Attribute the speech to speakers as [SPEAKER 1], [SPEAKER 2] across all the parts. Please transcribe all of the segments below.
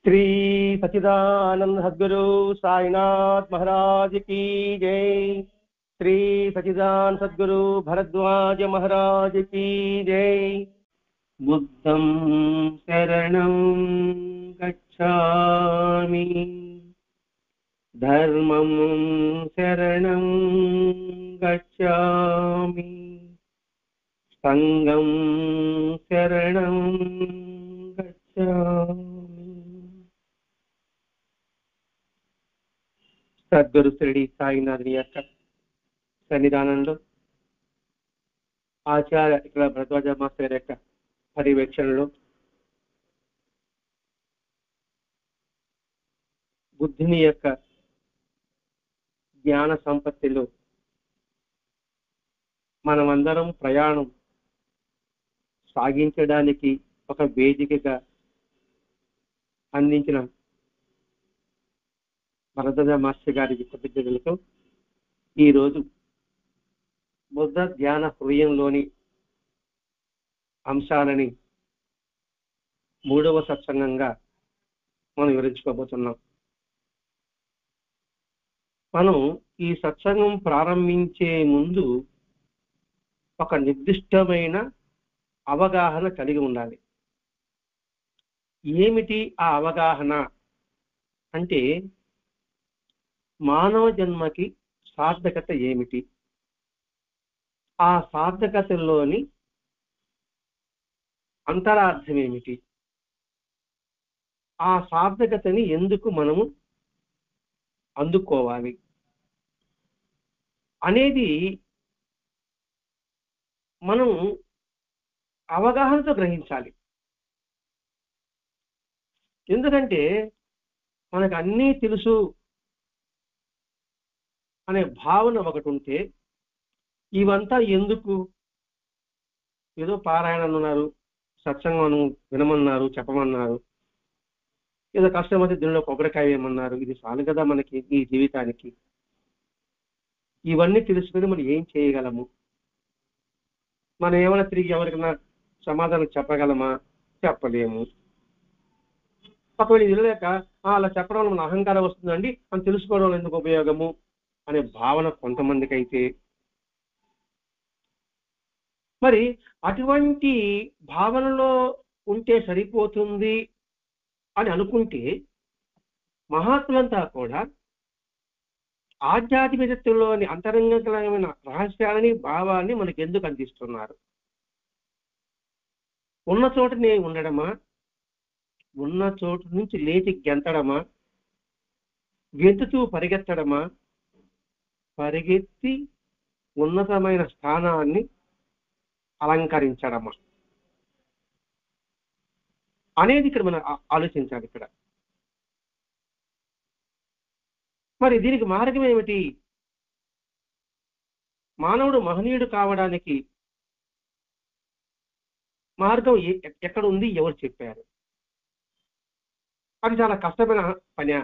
[SPEAKER 1] श्री सच्चिदानंद सद्गुरु साईनाथ महाराज की जय। श्री सच्चिदानंद सद्गुरु भरद्वाज महाराज की जय। बुद्धं शरणं गच्छामि, धर्मं शरणं गच्छामि, संघं शरणं गच्छामि। సద్గురు శ్రీ సాయినాథుని యొక్క సన్నిధానంలో ఆచార్య ఇక్కడ భరద్వాజ మాస్టర్ యొక్క పర్యవేక్షణలో బుద్ధుని యొక్క జ్ఞాన సంపత్తిలో మనమందరం ప్రయాణం సాగించడానికి ఒక వేదికగా అందించిన భరద్వాజ మాస్టర్ గారికి కృతజ్ఞతలతో ఈరోజు బుద్ధ ధ్యాన హృదయంలోని అంశాలని 3వ సత్సంగంగా మనం వివరించుకోబోతున్నాం. మనం ఈ సత్సంగం ప్రారంభించే ముందు ఒక నిర్దిష్టమైన అవగాహన కలిగి ఉండాలి. ఏమిటి ఆ అవగాహన అంటే, మానవ జన్మకి సార్థకత ఏమిటి, ఆ సార్థకతలోని అంతరార్థం ఏమిటి, ఆ సార్థకతని ఎందుకు మనము అందుకోవాలి అనేది మనం అవగాహనతో గ్రహించాలి. ఎందుకంటే మనకు అన్నీ తెలుసు అనే భావన ఒకటి ఉంటే, ఇవంతా ఎందుకు, ఏదో పారాయణ అన్నారు, సత్సంగం వినమన్నారు, చెప్పమన్నారు, ఏదో కష్టమైతే దీనిలో కొబ్బరికాయ వేయమన్నారు, ఇది చాలు కదా మనకి ఈ జీవితానికి, ఇవన్నీ తెలుసుకుని మనం ఏం చేయగలము, మనం ఏమైనా తిరిగి ఎవరికైనా సమాధానం చెప్పగలమా, చెప్పలేము. ఒకవేళ ఇది లేక అలా చెప్పడం వల్ల మన అహంకారం వస్తుందండి అని తెలుసుకోవడం వల్ల ఎందుకు ఉపయోగము అనే భావన కొంతమందికి అయితే, మరి అటువంటి భావనలో ఉంటే సరిపోతుంది అని అనుకుంటే మహాత్ములంతా కూడా ఆధ్యాత్మికతలోని అంతరంగమైన రహస్యాలని భావాన్ని మనకి ఎందుకు అందిస్తున్నారు? ఉన్న చోటనే ఉండడమా, ఉన్న చోటు నుంచి లేచి గెంతడమా, గెంతుతూ పరిగెత్తడమా, పరిగెత్తి ఉన్నతమైన స్థానాన్ని అలంకరించడమా అనేది ఇక్కడ మనం ఆలోచించాలి. ఇక్కడ మరి దీనికి మార్గం ఏమిటి? మానవుడు మహనీయుడు కావడానికి మార్గం ఎక్కడ ఉంది, ఎవరు చెప్పారు? అది చాలా కష్టమైన పని.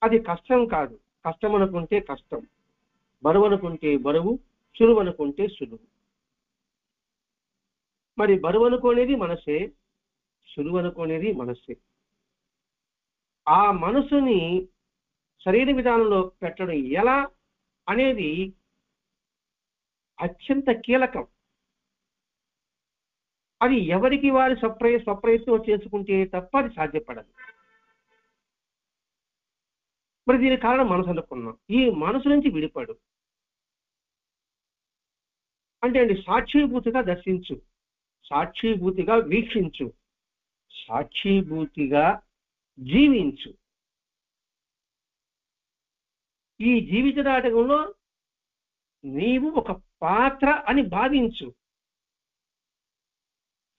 [SPEAKER 1] అది కష్టం కాదు. కష్టం అనుకుంటే కష్టం, బరువు అనుకుంటే బరువు, సులువు అనుకుంటే సులువు. మరి బరువు అనుకోనేది మనసే, సులువు అనుకోనేది మనసే. ఆ మనసుని శరీర విధానంలో పెట్టడం ఎలా అనేది అత్యంత కీలకం. అది ఎవరికి వారి స్వప్రయత్నం చేసుకుంటే తప్ప అది సాధ్యపడదు. మరి దీనికి కారణం మనసు అనుకున్నాం. ఈ మనసు నుంచి విడిపడు అంటే అండి, సాక్షిభూతిగా దర్శించు, సాక్షిభూతిగా వీక్షించు, సాక్షిభూతిగా జీవించు. ఈ జీవిత నాటకంలో నీవు ఒక పాత్ర అని భావించు.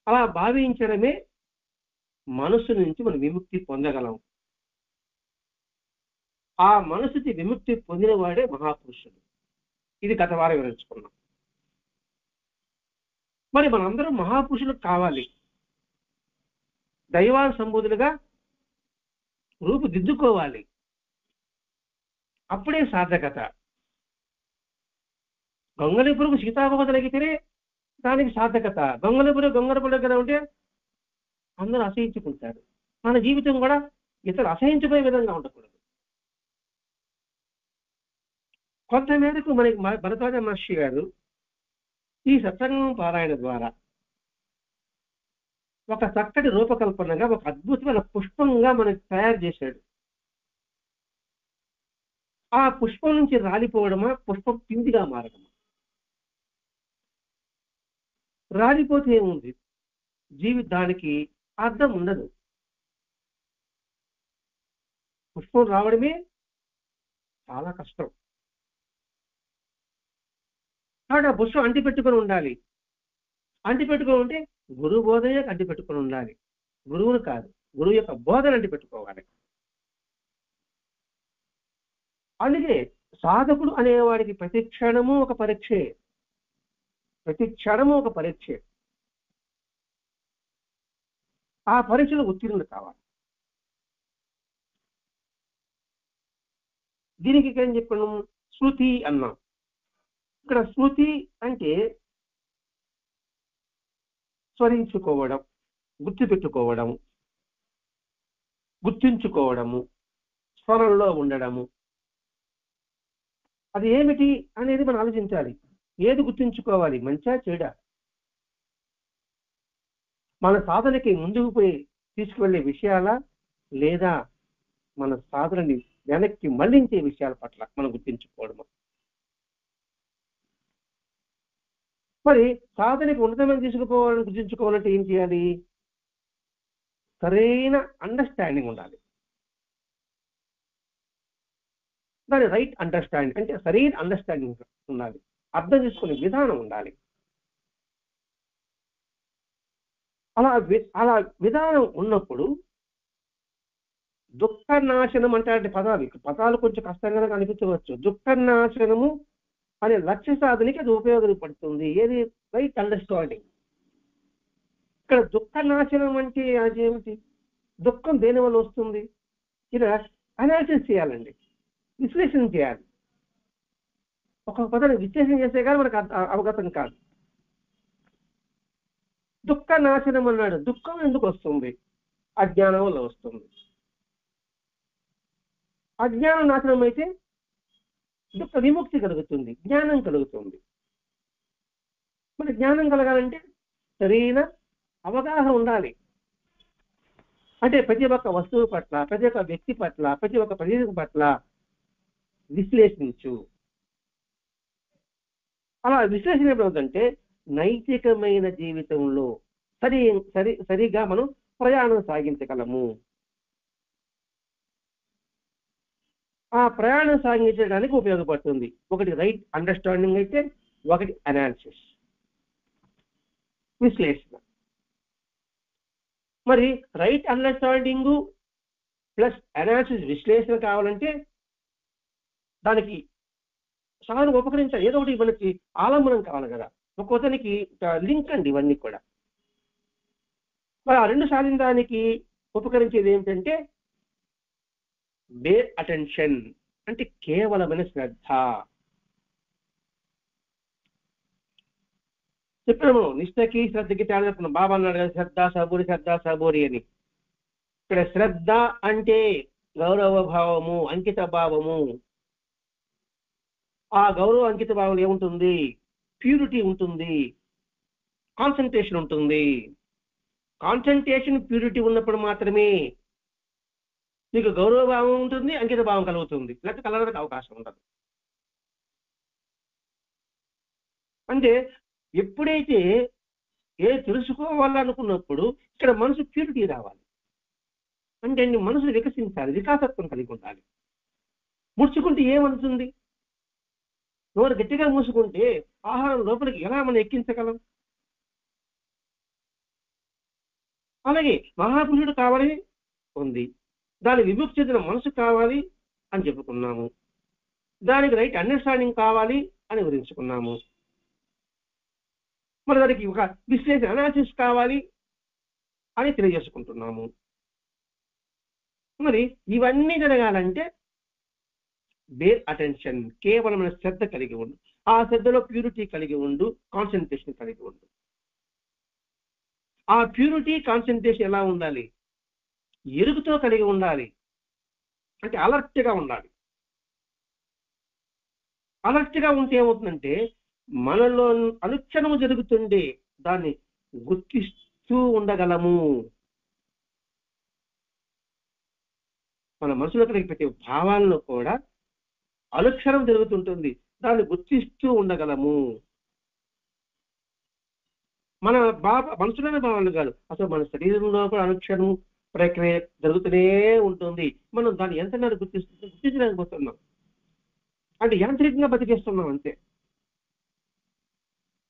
[SPEAKER 1] అలా భావించడమే మనసు నుంచి మనం విముక్తి పొందగలం. ఆ మనసుకి విముక్తి పొందిన వాడే మహాపురుషుడు. ఇది గత వారం వివరించుకున్నాం. మరి మనందరం మహాపురుషులు కావాలి, దైవాన్ సంబోధులుగా రూపుదిద్దుకోవాలి. అప్పుడే సార్థకత. గొంగళి పురుగు సీతాకోకతలకితేనే దానికి సార్థకత. గొంగళి పురుగు గొంగళ పురుగు కదా ఉంటే అందరూ అసహించుకుంటారు. మన జీవితం కూడా ఇతరులు అసహించిపోయే విధంగా ఉండకూడదు. కొంత మేరకు మనకి భరద్వాజ మహర్షి గారు ఈ సత్సంగం పారాయణ ద్వారా ఒక చక్కటి రూపకల్పనగా ఒక అద్భుతమైన పుష్పంగా మనకి తయారు చేశాడు. ఆ పుష్పం నుంచి రాలిపోవడమా, పుష్పం పిండిగా మారడమా? రాలిపోతే ఏముంది, జీవితానికి అర్థం ఉండదు. పుష్పం రావడమే చాలా కష్టం. కాబట్టి ఆ పుష్పం అంటిపెట్టుకొని ఉండాలి. అంటిపెట్టుకొని ఉంటే గురువు బోధనే అంటిపెట్టుకొని ఉండాలి, గురువును కాదు. గురువు యొక్క బోధన అంటిపెట్టుకోవాలి. అందుకే సాధకుడు అనేవాడికి ప్రతి క్షణము ఒక పరీక్షే, ప్రతి క్షణము ఒక పరీక్షే. ఆ పరీక్షలు ఉత్తీర్ణులు కావాలి. దీనికి ఏం చెప్పడం, స్మృతి అన్నాం. ఇక్కడ స్మృతి అంటే స్మరించుకోవడం, గుర్తుపెట్టుకోవడం, గుర్తుంచుకోవడము, స్మరణలో ఉండడము. అది ఏమిటి అనేది మనం ఆలోచించాలి. ఏది గుర్తుంచుకోవాలి, మంచా చెడా? మన సాధనకి ముందుకు పోయి తీసుకువెళ్ళే విషయాలా, లేదా మన సాధనని వెనక్కి మళ్లించే విషయాల పట్ల మనం గుర్తించుకోవడము? మరి సాధనకి ఉన్నతమైన తీసుకుపోవాలని గుర్తించుకోవాలంటే ఏం చేయాలి? సరైన అండర్స్టాండింగ్ ఉండాలి. దాని రైట్ అండర్స్టాండింగ్ అంటే సరైన అండర్స్టాండింగ్ ఉండాలి, అర్థం చేసుకునే విధానం ఉండాలి. అలా విధానం ఉన్నప్పుడు దుఃఖ నాశనం అంటే పదాలు కొంచెం కష్టంగా అనిపించవచ్చు. దుఃఖ నాశనము అనే లక్ష్య సాధనకి అది ఉపయోగపడుతుంది. ఏది? Right understanding. ఇక్కడ దుఃఖ నాశనం అంటే అదేమిటి? దుఃఖం దేని వల్ల వస్తుంది? ఇలా అనాలిసిస్ చేయాలండి, విశ్లేషణ చేయాలి. ఒక పదాన్ని విశ్లేషణ చేస్తే కానీ మనకు అవగతం కాదు. దుఃఖ నాశనం అన్నాడు. దుఃఖం ఎందుకు వస్తుంది? అజ్ఞానం వల్ల వస్తుంది. అజ్ఞానం నాశనం అయితే దుఃఖ విముక్తి కలుగుతుంది, జ్ఞానం కలుగుతుంది. మరి జ్ఞానం కలగాలంటే సరైన అవగాహన ఉండాలి. అంటే ప్రతి ఒక్క వస్తువు పట్ల, ప్రతి ఒక్క వ్యక్తి పట్ల, ప్రతి ఒక్క ప్రదేశం పట్ల విశ్లేషించు. అలా విశ్లేషణ ఏమవుతుందంటే నైతికమైన జీవితంలో సరిగా మనం ప్రయాణం సాగించగలము. ఆ ప్రయాణం సాగించడానికి ఉపయోగపడుతుంది. ఒకటి రైట్ అండర్స్టాండింగ్ అయితే, ఒకటి అనాలిసిస్, విశ్లేషణ. మరి రైట్ అండర్స్టాండింగ్ ప్లస్ అనాలిసిస్, విశ్లేషణ కావాలంటే దానికి చాలా ఉపకరించాలి. ఏదో ఒకటి మనకి ఆలంబనం కావాలి కదా, ఒక్కొక్కరికి లింక్ అండి ఇవన్నీ కూడా. మరి ఆ రెండు సాధించడానికి ఉపకరించేది ఏమిటంటే బేర్ అటెన్షన్, అంటే కేవలమైన శ్రద్ధ. చెప్పాము నిష్ఠకి శ్రద్ధకి తేడా చెప్తున్నాం. బాబా అన్నాడు కదా, శ్రద్ధ సబూరి అని. ఇక్కడ శ్రద్ధ అంటే గౌరవ భావము, అంకిత భావము. ఆ గౌరవ అంకిత భావం ఏముంటుంది? ప్యూరిటీ ఉంటుంది, కాన్సన్ట్రేషన్ ఉంటుంది. కాన్సన్ట్రేషన్, ప్యూరిటీ ఉన్నప్పుడు మాత్రమే నీకు గౌరవ భావం ఉంటుంది, అంకిత భావం కలుగుతుంది. లేకపోతే కలగడానికి అవకాశం ఉండదు. అంటే ఎప్పుడైతే తెలుసుకోవాలనుకున్నప్పుడు ఇక్కడ మనసు ప్యూరిటీ రావాలి. అంటే మనసు వికసించాలి, వికాసత్వం కలిగి ఉండాలి. ముడుచుకుంటే ఏమవుతుంది? నోరు గట్టిగా మూసుకుంటే ఆహారం లోపలికి ఎలా మనం ఎక్కించగలం? అలాగే మహాపురుషుడు కావాలని ఉంది, దాని విముక్తి చెందిన మనసు కావాలి అని చెప్పుకున్నాము. దానికి రైట్ అండర్స్టాండింగ్ కావాలి అని వివరించుకున్నాము. మరి దానికి ఒక విశ్లేషణ, అనాలిసిస్ కావాలి అని తెలియజేసుకుంటున్నాము. మరి ఇవన్నీ జరగాలంటే బేర్ అటెన్షన్, కేవలమైన శ్రద్ధ కలిగి ఉండు. ఆ శ్రద్ధలో ప్యూరిటీ కలిగి ఉండు, కాన్సన్ట్రేషన్ కలిగి ఉండు. ఆ ప్యూరిటీ, కాన్సన్ట్రేషన్ ఎలా ఉండాలి? ఎరుగుతో కలిగి ఉండాలి, అంటే అలర్ట్గా ఉండాలి. అలర్ట్గా ఉంటే ఏమవుతుందంటే మనలో అనుక్షణము జరుగుతుండే దాన్ని గుర్తిస్తూ ఉండగలము. మన మనసులో కలిగే ప్రతి భావాలను కూడా అనుక్షణం జరుగుతుంటుంది, దాన్ని గుర్తిస్తూ ఉండగలము. మన మనసులోనే భావాలు కాదు, అసలు మన శరీరంలో కూడా అనుక్షణం ప్రక్రియ జరుగుతూనే ఉంటుంది. మనం దాన్ని ఎంత గుర్తించలేకపోతున్నాం, అంటే యాంత్రికంగా బతికేస్తున్నాం అంతే.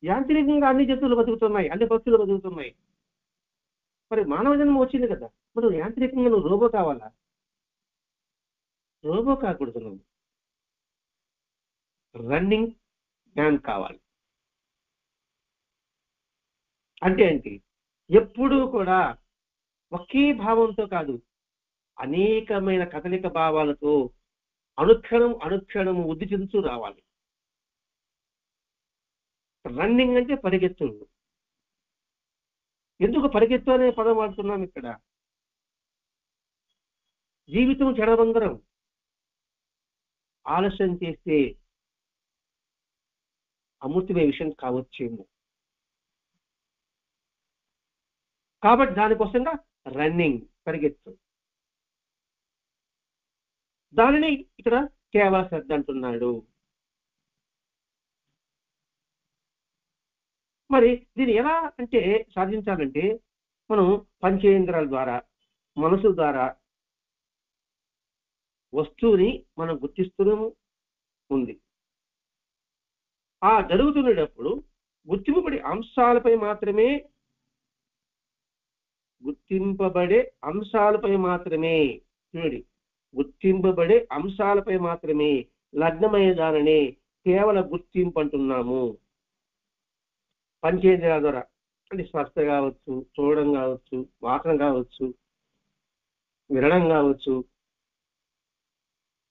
[SPEAKER 1] యాంత్రికంగా అన్ని జంతువులు బతుకుతున్నాయి, అన్ని పక్షులు బతుకుతున్నాయి. మరి మానవ జన్మ వచ్చింది కదా, మనం యాంత్రికంగా నువ్వు రోబో కావాలా? రోబో కాకూడదు, నువ్వు రన్నింగ్ మ్యాన్ కావాలి. అంటే ఏంటి? ఎప్పుడూ కూడా ఒకే భావంతో కాదు, అనేకమైన కదలిక భావాలతో అనుక్షణము వృద్ధి చెందుతూ రావాలి. రన్నింగ్ అంటే పరిగెత్తు. ఎందుకు పరిగెత్తు అనే పదం వాడుతున్నాం ఇక్కడ? జీవితం చెడబంగరం, ఆలస్యం చేస్తే అమృతమైన విషయం కావచ్చేమో. కాబట్టి దానికోసంగా రన్నింగ్, పరిగెత్తు. దానిని ఇక్కడ కేవల శ్రద్ధ అంటున్నాడు. మరి దీన్ని ఎలా అంటే సాధించాలంటే మనం పంచేంద్రాల ద్వారా, మనసు ద్వారా వస్తువుని మనం గుర్తిస్తూనే ఉంది. ఆ జరుగుతున్నప్పుడు గుర్తింపబడే అంశాలపై మాత్రమే చూడండి, గుర్తింపబడే అంశాలపై మాత్రమే లగ్నమైన దానినే కేవల గుర్తింపు అంటున్నాము. పంచేంద్రియాల ద్వారా, అంటే స్పర్శ కావచ్చు, చూడడం కావచ్చు, వాసన కావచ్చు, వినడం కావచ్చు,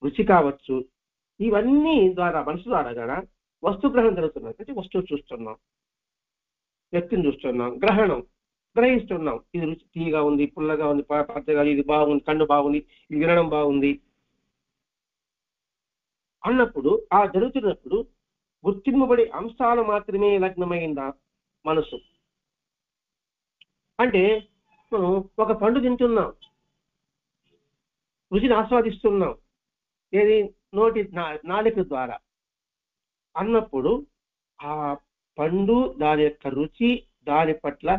[SPEAKER 1] రుచి కావచ్చు, ఇవన్నీ ద్వారా మనసు ద్వారా కూడా వస్తు గ్రహణం జరుగుతున్నది. అంటే వస్తువు చూస్తున్నాం, వ్యక్తిని చూస్తున్నాం, గ్రహిస్తున్నాం. ఇది రుచి తీయగా ఉంది, పుల్లగా ఉంది, పచ్చగా, ఇది బాగుంది, కన్ను బాగుంది, ఇది వినడం బాగుంది అన్నప్పుడు, ఆ జరుగుతున్నప్పుడు గుర్తింపబడే అంశాలు మాత్రమే లగ్నమైందా మనసు. అంటే మనం ఒక పండు తింటున్నాం, రుచిని ఆస్వాదిస్తున్నాం, ఏది నోటి నాలుక ద్వారా అన్నప్పుడు ఆ పండు, దాని యొక్క రుచి, దాని పట్ల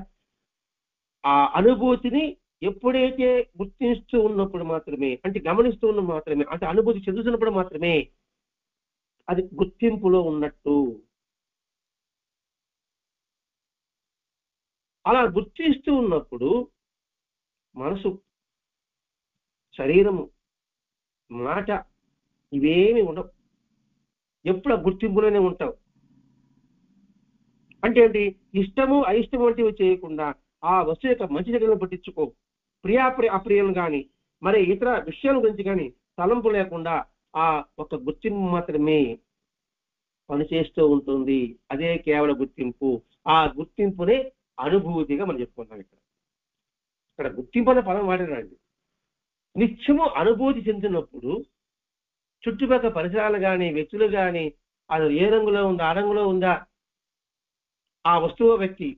[SPEAKER 1] ఆ అనుభూతిని ఎప్పుడైతే గుర్తిస్తూ ఉన్నప్పుడు మాత్రమే, అంటే గమనిస్తూ ఉన్న మాత్రమే, అంటే అనుభూతి చెందుతున్నప్పుడు మాత్రమే అది గుర్తింపులో ఉన్నట్టు. అలా గుర్తిస్తూ ఉన్నప్పుడు మనసు, శరీరము, మాట ఇవేమి ఉండవు, ఎప్పుడు ఆ గుర్తింపులోనే ఉంటావు. అంటే ఏంటి? ఇష్టము అయిష్టము వంటివి చేయకుండా ఆ వస్తువు యొక్క మంచి చెడులను పట్టించుకో. అప్రియం కానీ మరి ఇతర విషయాల గురించి కానీ తలంపు లేకుండా ఆ ఒక గుర్తింపు మాత్రమే పనిచేస్తూ ఉంటుంది. అదే కేవల గుర్తింపు. ఆ గుర్తింపునే అనుభూతిగా మనం చెప్పుకుంటాం. ఇక్కడ గుర్తింపు అనే పదం వాడినండి. నిత్యము అనుభూతి చెందినప్పుడు చుట్టుపక్కల పరిసరాలు కానీ, వ్యక్తులు కానీ, అది ఏ రంగులో ఉందా, ఆ రంగులో ఉందా, ఆ వస్తువు, వ్యక్తి,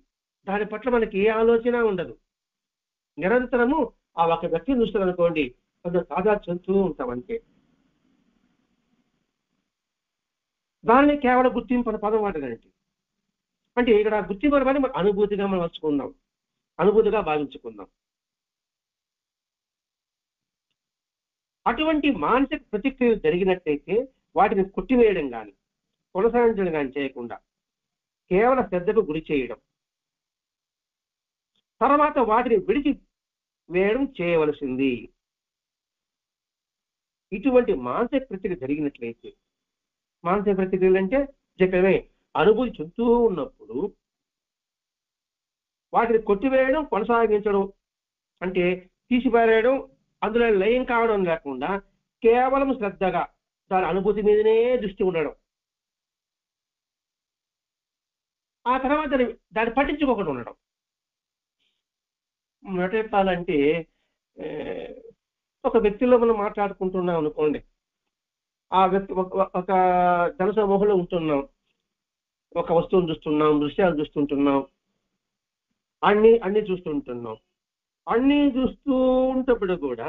[SPEAKER 1] దాని పట్ల మనకి ఏ ఆలోచన ఉండదు. నిరంతరము ఆ ఒక వ్యక్తిని చూస్తారనుకోండి, కొంచెం తాజా చెందుతూ ఉంటాం అంతే. దానిని కేవలం గుర్తింపు అనే పదం వాడదండి. అంటే ఇక్కడ గుర్తింపు అనే మనం అనుభూతిగా మనం వచ్చుకుందాం, అనుభూతిగా భావించుకుందాం. అటువంటి మానసిక ప్రతిక్రియలు జరిగినట్లయితే వాటిని కొట్టివేయడం కానీ, కొనసాగించడం కానీ చేయకుండా కేవలం శ్రద్ధకు గురి చేయడం, తర్వాత వాటిని విడిచి వేయడం చేయవలసింది. ఇటువంటి మానసిక ప్రతిక్రియ జరిగినట్లయితే, మానసిక ప్రతిక్రియలు అంటే చెప్పమే, అనుభూతి చెందుతూ ఉన్నప్పుడు వాటిని కొట్టివేయడం, కొనసాగించడం, అంటే తీసిపారేయడం, అందులో లయం కావడం లేకుండా కేవలం శ్రద్ధగా దాని అనుభూతి మీదనే దృష్టి ఉండడం. ఆ తర్వాత దాన్ని పట్టించుకోకుండా ఉండడం. ఎట్లా చెప్పాలంటే, ఒక వ్యక్తిలో మనం మాట్లాడుకుంటున్నాం అనుకోండి, ఆ వ్యక్తి ఒక జనసమూహంలో ఉంటున్నాం, ఒక వస్తువును చూస్తున్నాం, దృశ్యాలు చూస్తుంటున్నాం, అన్ని చూస్తుంటున్నాం. అన్ని చూస్తూ ఉంటప్పుడు కూడా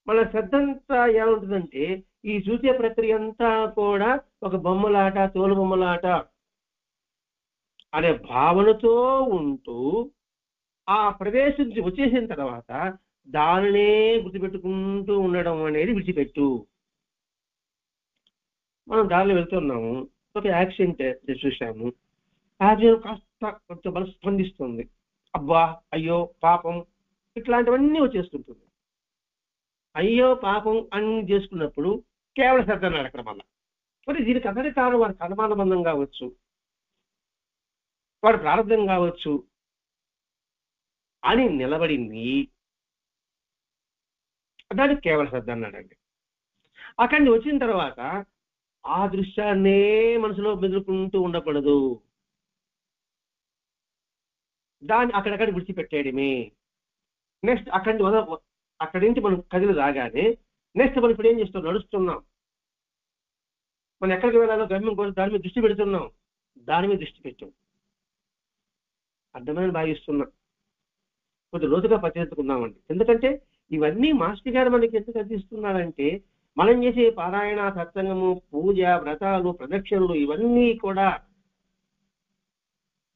[SPEAKER 1] మన శ్రద్ధ అంతా ఏముంటుందంటే ఈ చూసే ప్రక్రియ అంతా కూడా ఒక బొమ్మలాట, తోలు బొమ్మలాట అనే భావనతో ఉంటూ ఆ ప్రవేశం వచ్చేసిన తర్వాత దానినే గుర్తుపెట్టుకుంటూ ఉండడం అనేది విడిచిపెట్టు. మనం దారిలో వెళ్తున్నాము, ఒక యాక్సిడెంట్ చూసాము, యాక్సిడెంట్ కాస్త కొంచెం మనసు స్పందిస్తుంది, అబ్బా అయ్యో పాపం ఇట్లాంటివన్నీ వచ్చేస్తుంటుంది. అయ్యో పాపం అని చేసుకున్నప్పుడు కేవలం శ్రద్ధ అన్నాడు అక్కడ మళ్ళా. మరి దీనికి అంతటి కారణం వాడి కర్మానుబంధం కావచ్చు, వాడి ప్రారంభం కావచ్చు అని నిలబడింది, దానికి కేవలం శ్రద్ధ అన్నాడండి. అక్కడి నుంచి వచ్చిన తర్వాత ఆ దృశ్యాన్నే మనసులో మెదులుకుంటూ ఉండకూడదు, దాన్ని అక్కడక్కడ విడిచిపెట్టేయడమే. నెక్స్ట్ అక్కడి నుంచి మనం కదిలి రాగానే నెక్స్ట్ మనం ఇప్పుడు ఏం చేస్తున్నాం, నడుస్తున్నాం, మనం ఎక్కడికి వెళ్ళాలో గమ్యం కోసం దాని మీద దృష్టి పెడుతున్నాం, దాని మీద దృష్టి పెట్టాం. అర్థమైన భావిస్తున్నాం, కొద్ది రోజుగా పరిచేసుకుందామండి. ఎందుకంటే ఇవన్నీ మాస్టర్ గారు మనకి ఎందుకు అందిస్తున్నారంటే మనం చేసే పారాయణ, సత్సంగము, పూజ, వ్రతాలు, ప్రదక్షిణలు ఇవన్నీ కూడా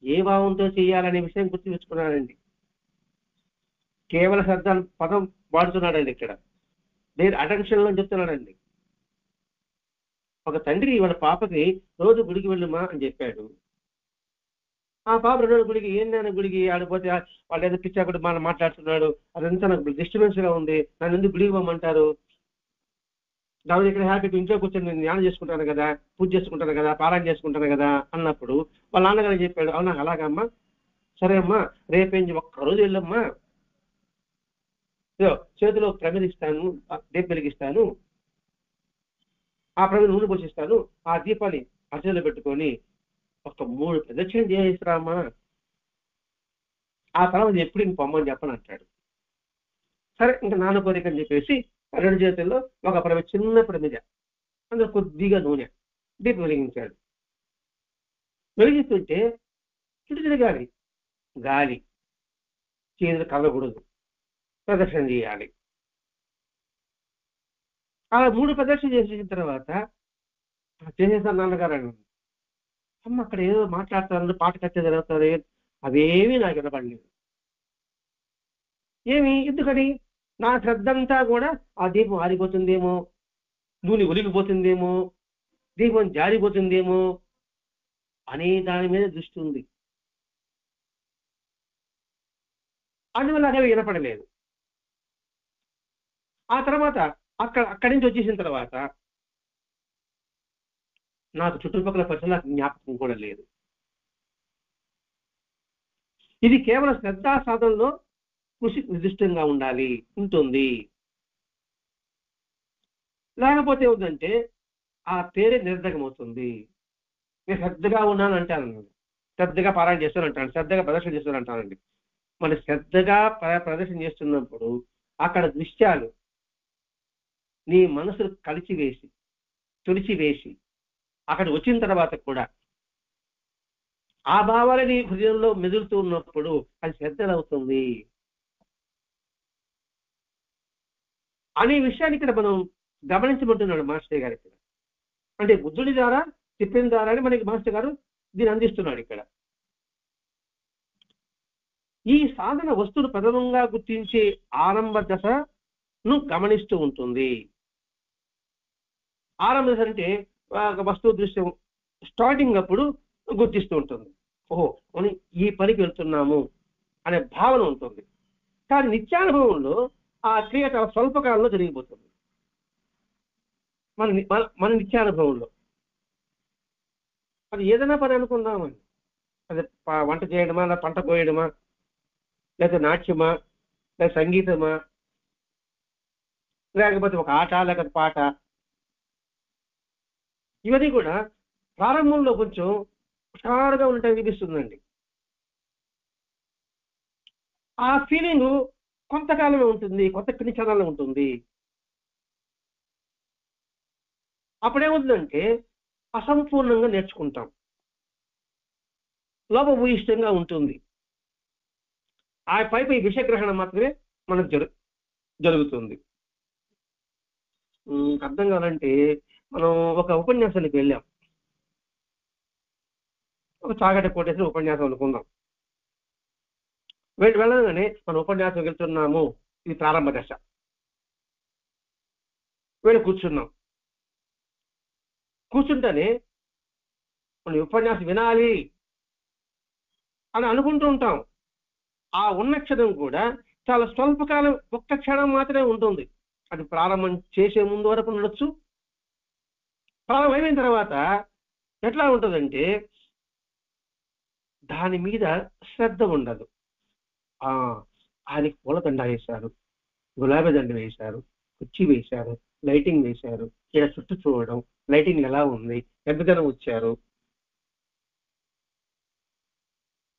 [SPEAKER 1] ఏ భావంతో చేయాలనే విషయం గుర్తు తెచ్చుకున్నాడండి. కేవల శ్రద్ధ పదం వాడుతున్నాడండి ఇక్కడ, నేను అటెన్షన్ లో చెప్తున్నాడండి. ఒక తండ్రి వాళ్ళ పాపకి రోజు గుడికి వెళ్ళుమా అని చెప్పాడు. ఆ పాప 2 రోజుల గుడికి, ఏంటనే గుడికి ఆడిపోతే వాళ్ళు ఏదో పిచ్చాకుడు మనం మాట్లాడుతున్నాడు, అదంతా నాకు డిస్టర్బెన్స్ గా ఉంది, నన్ను ఎందుకు గుడికి పోమంటారు, దాని ఇక్కడ హ్యాపీగా ఇంట్లో కూర్చొని నేను ధ్యానం చేసుకుంటాను కదా, పూజ చేసుకుంటాను కదా, పారాయణ చేసుకుంటాను కదా అన్నప్పుడు వాళ్ళ నాన్నగారు చెప్పాడు, అవునా అలాగమ్మా, సరే అమ్మా రేపేంచి ఒక్కరోజు వెళ్ళమ్మా, చేతిలో ప్రమిదిస్తాను, దీపం వెలిగిస్తాను, ఆ ప్రమిది నూనె పోసిస్తాను, ఆ దీపాన్ని అర్చనలో పెట్టుకొని ఒక 3 ప్రదక్షిణ చేసిరామా, ఆ తర్వాత ఎప్పుడు ఇంక పొమ్మని చెప్పని అంటాడు. సరే ఇంకా నాన్న కోరిక అని చెప్పేసి 2 చేతుల్లో ఒక ప్రమిద, చిన్న ప్రమిద, అందులో కొద్దిగా నూనె, దీపం వెలిగించాడు. వెలిగిస్తుంటే చుట్టూ తిరగాలి, గాలి చేతులు కలగకూడదు, ప్రదక్షిణ చేయాలి. అలా 3 ప్రదక్షిణ చేసిన తర్వాత చేసేసాను నాన్నగారు అని, అమ్మ అక్కడ ఏదో మాట్లాడుతున్నారు, పాట కట్టే జరుగుతుంది, అవేమీ నాకు వినపడలేదు. ఏమి, ఎందుకని నా శ్రద్ధ అంతా కూడా ఆ దీపం ఆరిపోతుందేమో, నూనె ఒలిగిపోతుందేమో, దీపం జారిపోతుందేమో అనే దాని మీద దృష్టి ఉంది. అందువల్ల అదేవి వినపడలేదు. ఆ తర్వాత అక్కడి నుంచి వచ్చేసిన తర్వాత నాకు చుట్టుపక్కల పరిసరాల జ్ఞాపకం కూడా లేదు. ఇది కేవలం శ్రద్ధా సాధనలో కృషి నిర్దిష్టంగా ఉంటుంది. లేకపోతే ఏమిటంటే ఆ పేరే నిరర్ధకం అవుతుంది. నేను శ్రద్ధగా ఉన్నాను అంటాను, శ్రద్ధగా పారాయణ చేస్తాను అంటాను, శ్రద్ధగా ప్రదర్శన చేస్తాను అంటానండి. మన శ్రద్ధగా ప్రదర్శన చేస్తున్నప్పుడు అక్కడ దృశ్యాలు నీ మనసును తుడిచివేసి అక్కడ వచ్చిన తర్వాత కూడా ఆ భావాలు నీ హృదయంలో మెదులుతూ ఉన్నప్పుడు అది శ్రద్ధలవుతుంది అనే విషయాన్ని ఇక్కడ మనం గమనించమంటున్నాడు మాస్టర్ గారు ఇక్కడ. అంటే బుద్ధుడి ద్వారా చెప్పిన ద్వారానే మనకి మాస్టర్ గారు దీన్ని అందిస్తున్నాడు ఇక్కడ. ఈ సాధన వస్తువును ప్రథమంగా గుర్తించే ఆరంభ దశను గమనిస్తూ ఉంటుంది. ఆరంభ దశ అంటే వస్తువు దృశ్యం స్టార్టింగ్ అప్పుడు గుర్తిస్తూ ఉంటుంది, ఓహో మనం ఈ పనికి వెళ్తున్నాము అనే భావన ఉంటుంది. కానీ నిత్యానుభవంలో ఆ క్రియ చాలా స్వల్పకాలంలో జరిగిపోతుంది. మన నిత్యానుభవంలో అది ఏదైనా పని అనుకుందామని, అది వంట చేయడమా, లేదా పంట కోయడమా, లేదా నాట్యమా, లేదా సంగీతమా, లేకపోతే ఒక ఆట, లేకపోతే పాట, ఇవన్నీ కూడా ప్రారంభంలో కొంచెం హుషారుగా ఉండటం అనిపిస్తుందండి. ఆ ఫీలింగ్ కొంతకాలమే ఉంటుంది, కొన్ని క్షణాలే ఉంటుంది. అప్పుడేముందంటే అసంపూర్ణంగా నేర్చుకుంటాం, లోపభూయిష్టంగా ఉంటుంది. ఆ పై విషగ్రహణం మాత్రమే మనకు జరుగుతుంది. అర్థం కావాలంటే మనం ఒక ఉపన్యాసానికి వెళ్ళాం, ఒక చాగట కోటేశ్వర ఉపన్యాసం అనుకుందాం. వెళ్ళగానే మనం ఉపన్యాసం వెళ్తున్నాము, ఇది ప్రారంభ దశ. వెళ్ళి కూర్చుంటేనే మనం ఉపన్యాసం వినాలి అని అనుకుంటూ ఉంటాం. ఆ ఉన్న క్షణం కూడా చాలా స్వల్పకాలం, ఒక్క క్షణం మాత్రమే ఉంటుంది. అది ప్రారంభం చేసే ముందు వరకు ఉండొచ్చు, ప్రారంభం అయిన తర్వాత ఎట్లా ఉంటుందంటే దాని మీద శ్రద్ధ ఉండదు. ఆయనకి పూలదండ వేశారు, గులాబీ దండ వేశారు, కుర్చీ వేశారు, లైటింగ్ వేశారు, ఇక్కడ చుట్టూ చూడడం, లైటింగ్ ఎలా ఉంది, ఎంత జనం వచ్చారు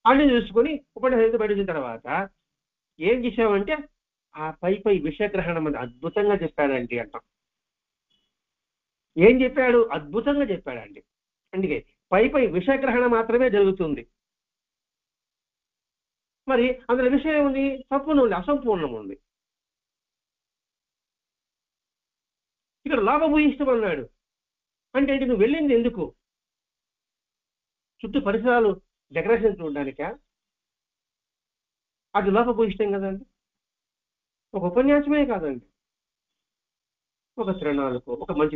[SPEAKER 1] అన్ని చూసుకొని ఉపన్యాసం బయట వచ్చిన తర్వాత ఏం చేసామంటే ఆ పై విషగ్రహణం అని అద్భుతంగా చెప్పాడండి అంటాం. ఏం చెప్పాడు? అద్భుతంగా చెప్పాడండి. అందుకే పై విషగ్రహణం మాత్రమే జరుగుతుంది. మరి అందులో విషయం ఉంది, సంపూర్ణం ఉంది, అసంపూర్ణం ఉంది. ఇక్కడ లోపభూయిష్టం అన్నాడు అంటే నువ్వు వెళ్ళింది ఎందుకు? చుట్టూ పరిసరాలు డెకరేషన్ చూడడానికా? అది లోపభూయిష్టం కదండి. ఒక ఉపన్యాసమే కాదండి, ఒక తిరణాలకు, ఒక మంచి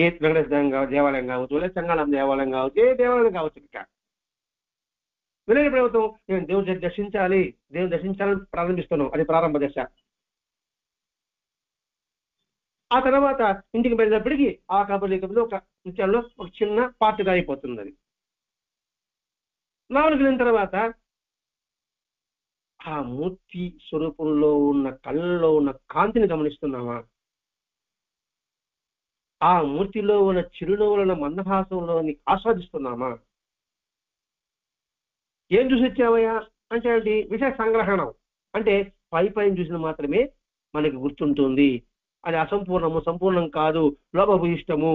[SPEAKER 1] ఏ వెంకటేశ్వర దేవాలయం కావచ్చు, లేదా చంగాళం దేవాలయం కావచ్చు, ఏ దేవాలయం కావచ్చు. ఇంకా వినయ ప్రభుత్వం నేను దేవుడు దర్శించాలి, దేవుడు దర్శించాలని ప్రారంభిస్తున్నాం, అది ప్రారంభ దశ. ఆ తర్వాత ఇంటికి వెళ్ళినప్పటికీ ఆ కబుర్లు ఒక విషయాల్లో ఒక చిన్న పార్టీగా అయిపోతుంది. అది లోపలికి వెళ్ళిన తర్వాత ఆ మూర్తి స్వరూపంలో ఉన్న కళ్ళలో ఉన్న కాంతిని గమనిస్తున్నామా? ఆ మూర్తిలో ఉన్న చిరునవ్వుల మందహాసంలోని ఆస్వాదిస్తున్నామా? ఏం చూసి వచ్చావయ్యా అంటే ఏంటి? విషయ సంగ్రహణం అంటే పైన చూసిన మాత్రమే మనకి గుర్తుంటుంది, అది అసంపూర్ణము, సంపూర్ణం కాదు, లోపభూయిష్టము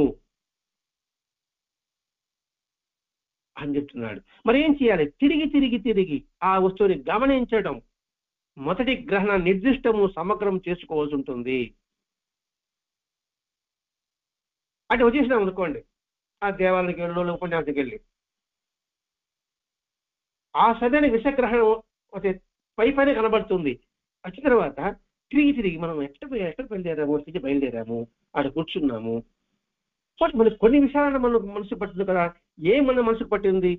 [SPEAKER 1] అని చెప్తున్నాడు. మరి ఏం చేయాలి? తిరిగి ఆ వస్తువుని గమనించడం. మొదటి గ్రహణ నిర్దిష్టము సమగ్రం చేసుకోవాల్సి ఉంటుంది. అంటే వచ్చేసినాం అనుకోండి, ఆ దేవాలయానికి వెళ్ళి ఉపన్యాసానికి వెళ్ళి ఆ సరైన విషగ్రహణం పైన కనబడుతుంది. వచ్చిన తర్వాత తిరిగి మనం ఎక్కడ బయలుదేరాము, ఆడ కూర్చున్నాము. మనకి కొన్ని విషయాలను మనకు మనసు పట్టింది కదా. మన మనసుకు పట్టింది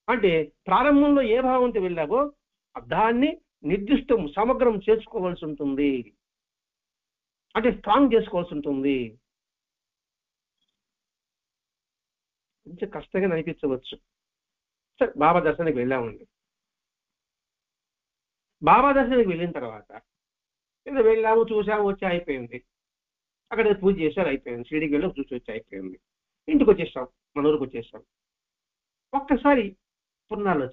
[SPEAKER 1] అంటే ప్రారంభంలో ఏ భావంతో వెళ్ళావో దాన్ని నిర్దిష్టం సమగ్రం చేసుకోవాల్సి ఉంటుంది, అంటే స్ట్రాంగ్ చేసుకోవాల్సి ఉంటుంది. కొంచెం కష్టంగా అనిపించవచ్చు. సరే, బాబా దర్శనానికి వెళ్ళామండి. బాబా దర్శనానికి వెళ్ళిన తర్వాత ఏదో వెళ్ళాము, చూసాము, వచ్చి అయిపోయింది. అక్కడ పూజ చేశారు, అయిపోయింది. షిరిడీకి వెళ్ళి చూసి వచ్చి అయిపోయింది. ఇంటికి వచ్చేస్తాం, మన ఊరికి వచ్చేస్తాం. ఒక్కసారి పున్నాళ్ళు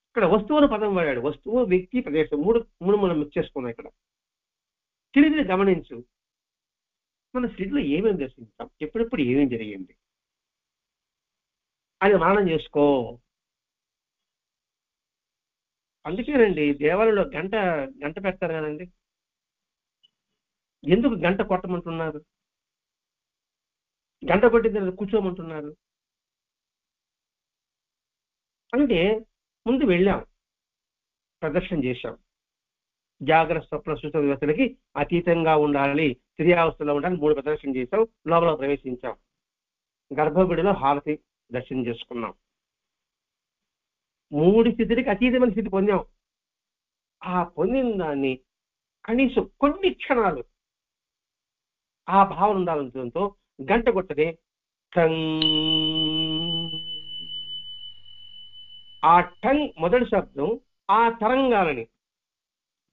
[SPEAKER 1] ఇక్కడ వస్తువును పదం వాడాడు. వస్తువు, వ్యక్తి, ప్రదేశం మూడు మనం మిక్స్ చేసుకున్నాం. ఇక్కడ తిరిగి గమనించు, మన స్థితిలో ఏమేమి దర్శించాం, ఎప్పుడెప్పుడు ఏమేమి జరిగింది అది మననం చేసుకో. అందుకేనండి దేవాలయంలో గంట పెడతారు కదండి. ఎందుకు గంట కొట్టమంటున్నారు? గంట కొట్టిన తర్వాత కూర్చోమంటున్నారు అంటే ముందు వెళ్ళాం, ప్రదర్శన చేశాం. జాగ్రత్త, స్వప్న, సుషుప్తి వ్యవస్థలకి అతీతంగా ఉండాలి, క్రియావస్థలో ఉండాలి. 3 ప్రదర్శన చేశాం. లోపల ప్రవేశించాం. గర్భగుడిలో హారతి దర్శనం చేసుకున్నాం. 3 స్థితికి అతీతమైన స్థితి పొందాం. ఆ పొందిన దాన్ని కనీసం కొన్ని క్షణాలు ఆ భావన ఉండాలనుకోవడంతో గంట కొట్టదే ఆ టంగ్ మొదటి శబ్దం ఆ తరంగాలని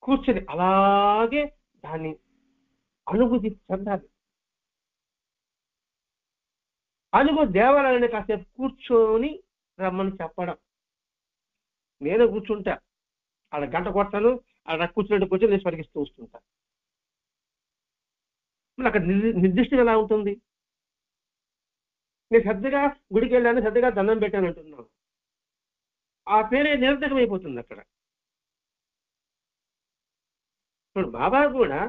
[SPEAKER 1] కూర్చొని అలాగే దాన్ని అనుభూతి చెందాలి. అనుభూ దేవాలయాన్ని కాసేపు కూర్చొని రమ్మని చెప్పడం. నేనే కూర్చుంటా, ఆడ గంట కొడతాను, ఆడ కూర్చుని నేను పరిగిస్తూ వస్తుంటా. మరి అక్కడ నిర్దిష్టం ఎలా ఉంటుంది? నేను శ్రద్ధగా గుడికి వెళ్ళాను, శ్రద్ధగా దండం పెట్టాను అంటున్నాను, ఆ పేరే నిరర్ధకం అయిపోతుంది అక్కడ. ఇప్పుడు బాబా కూడా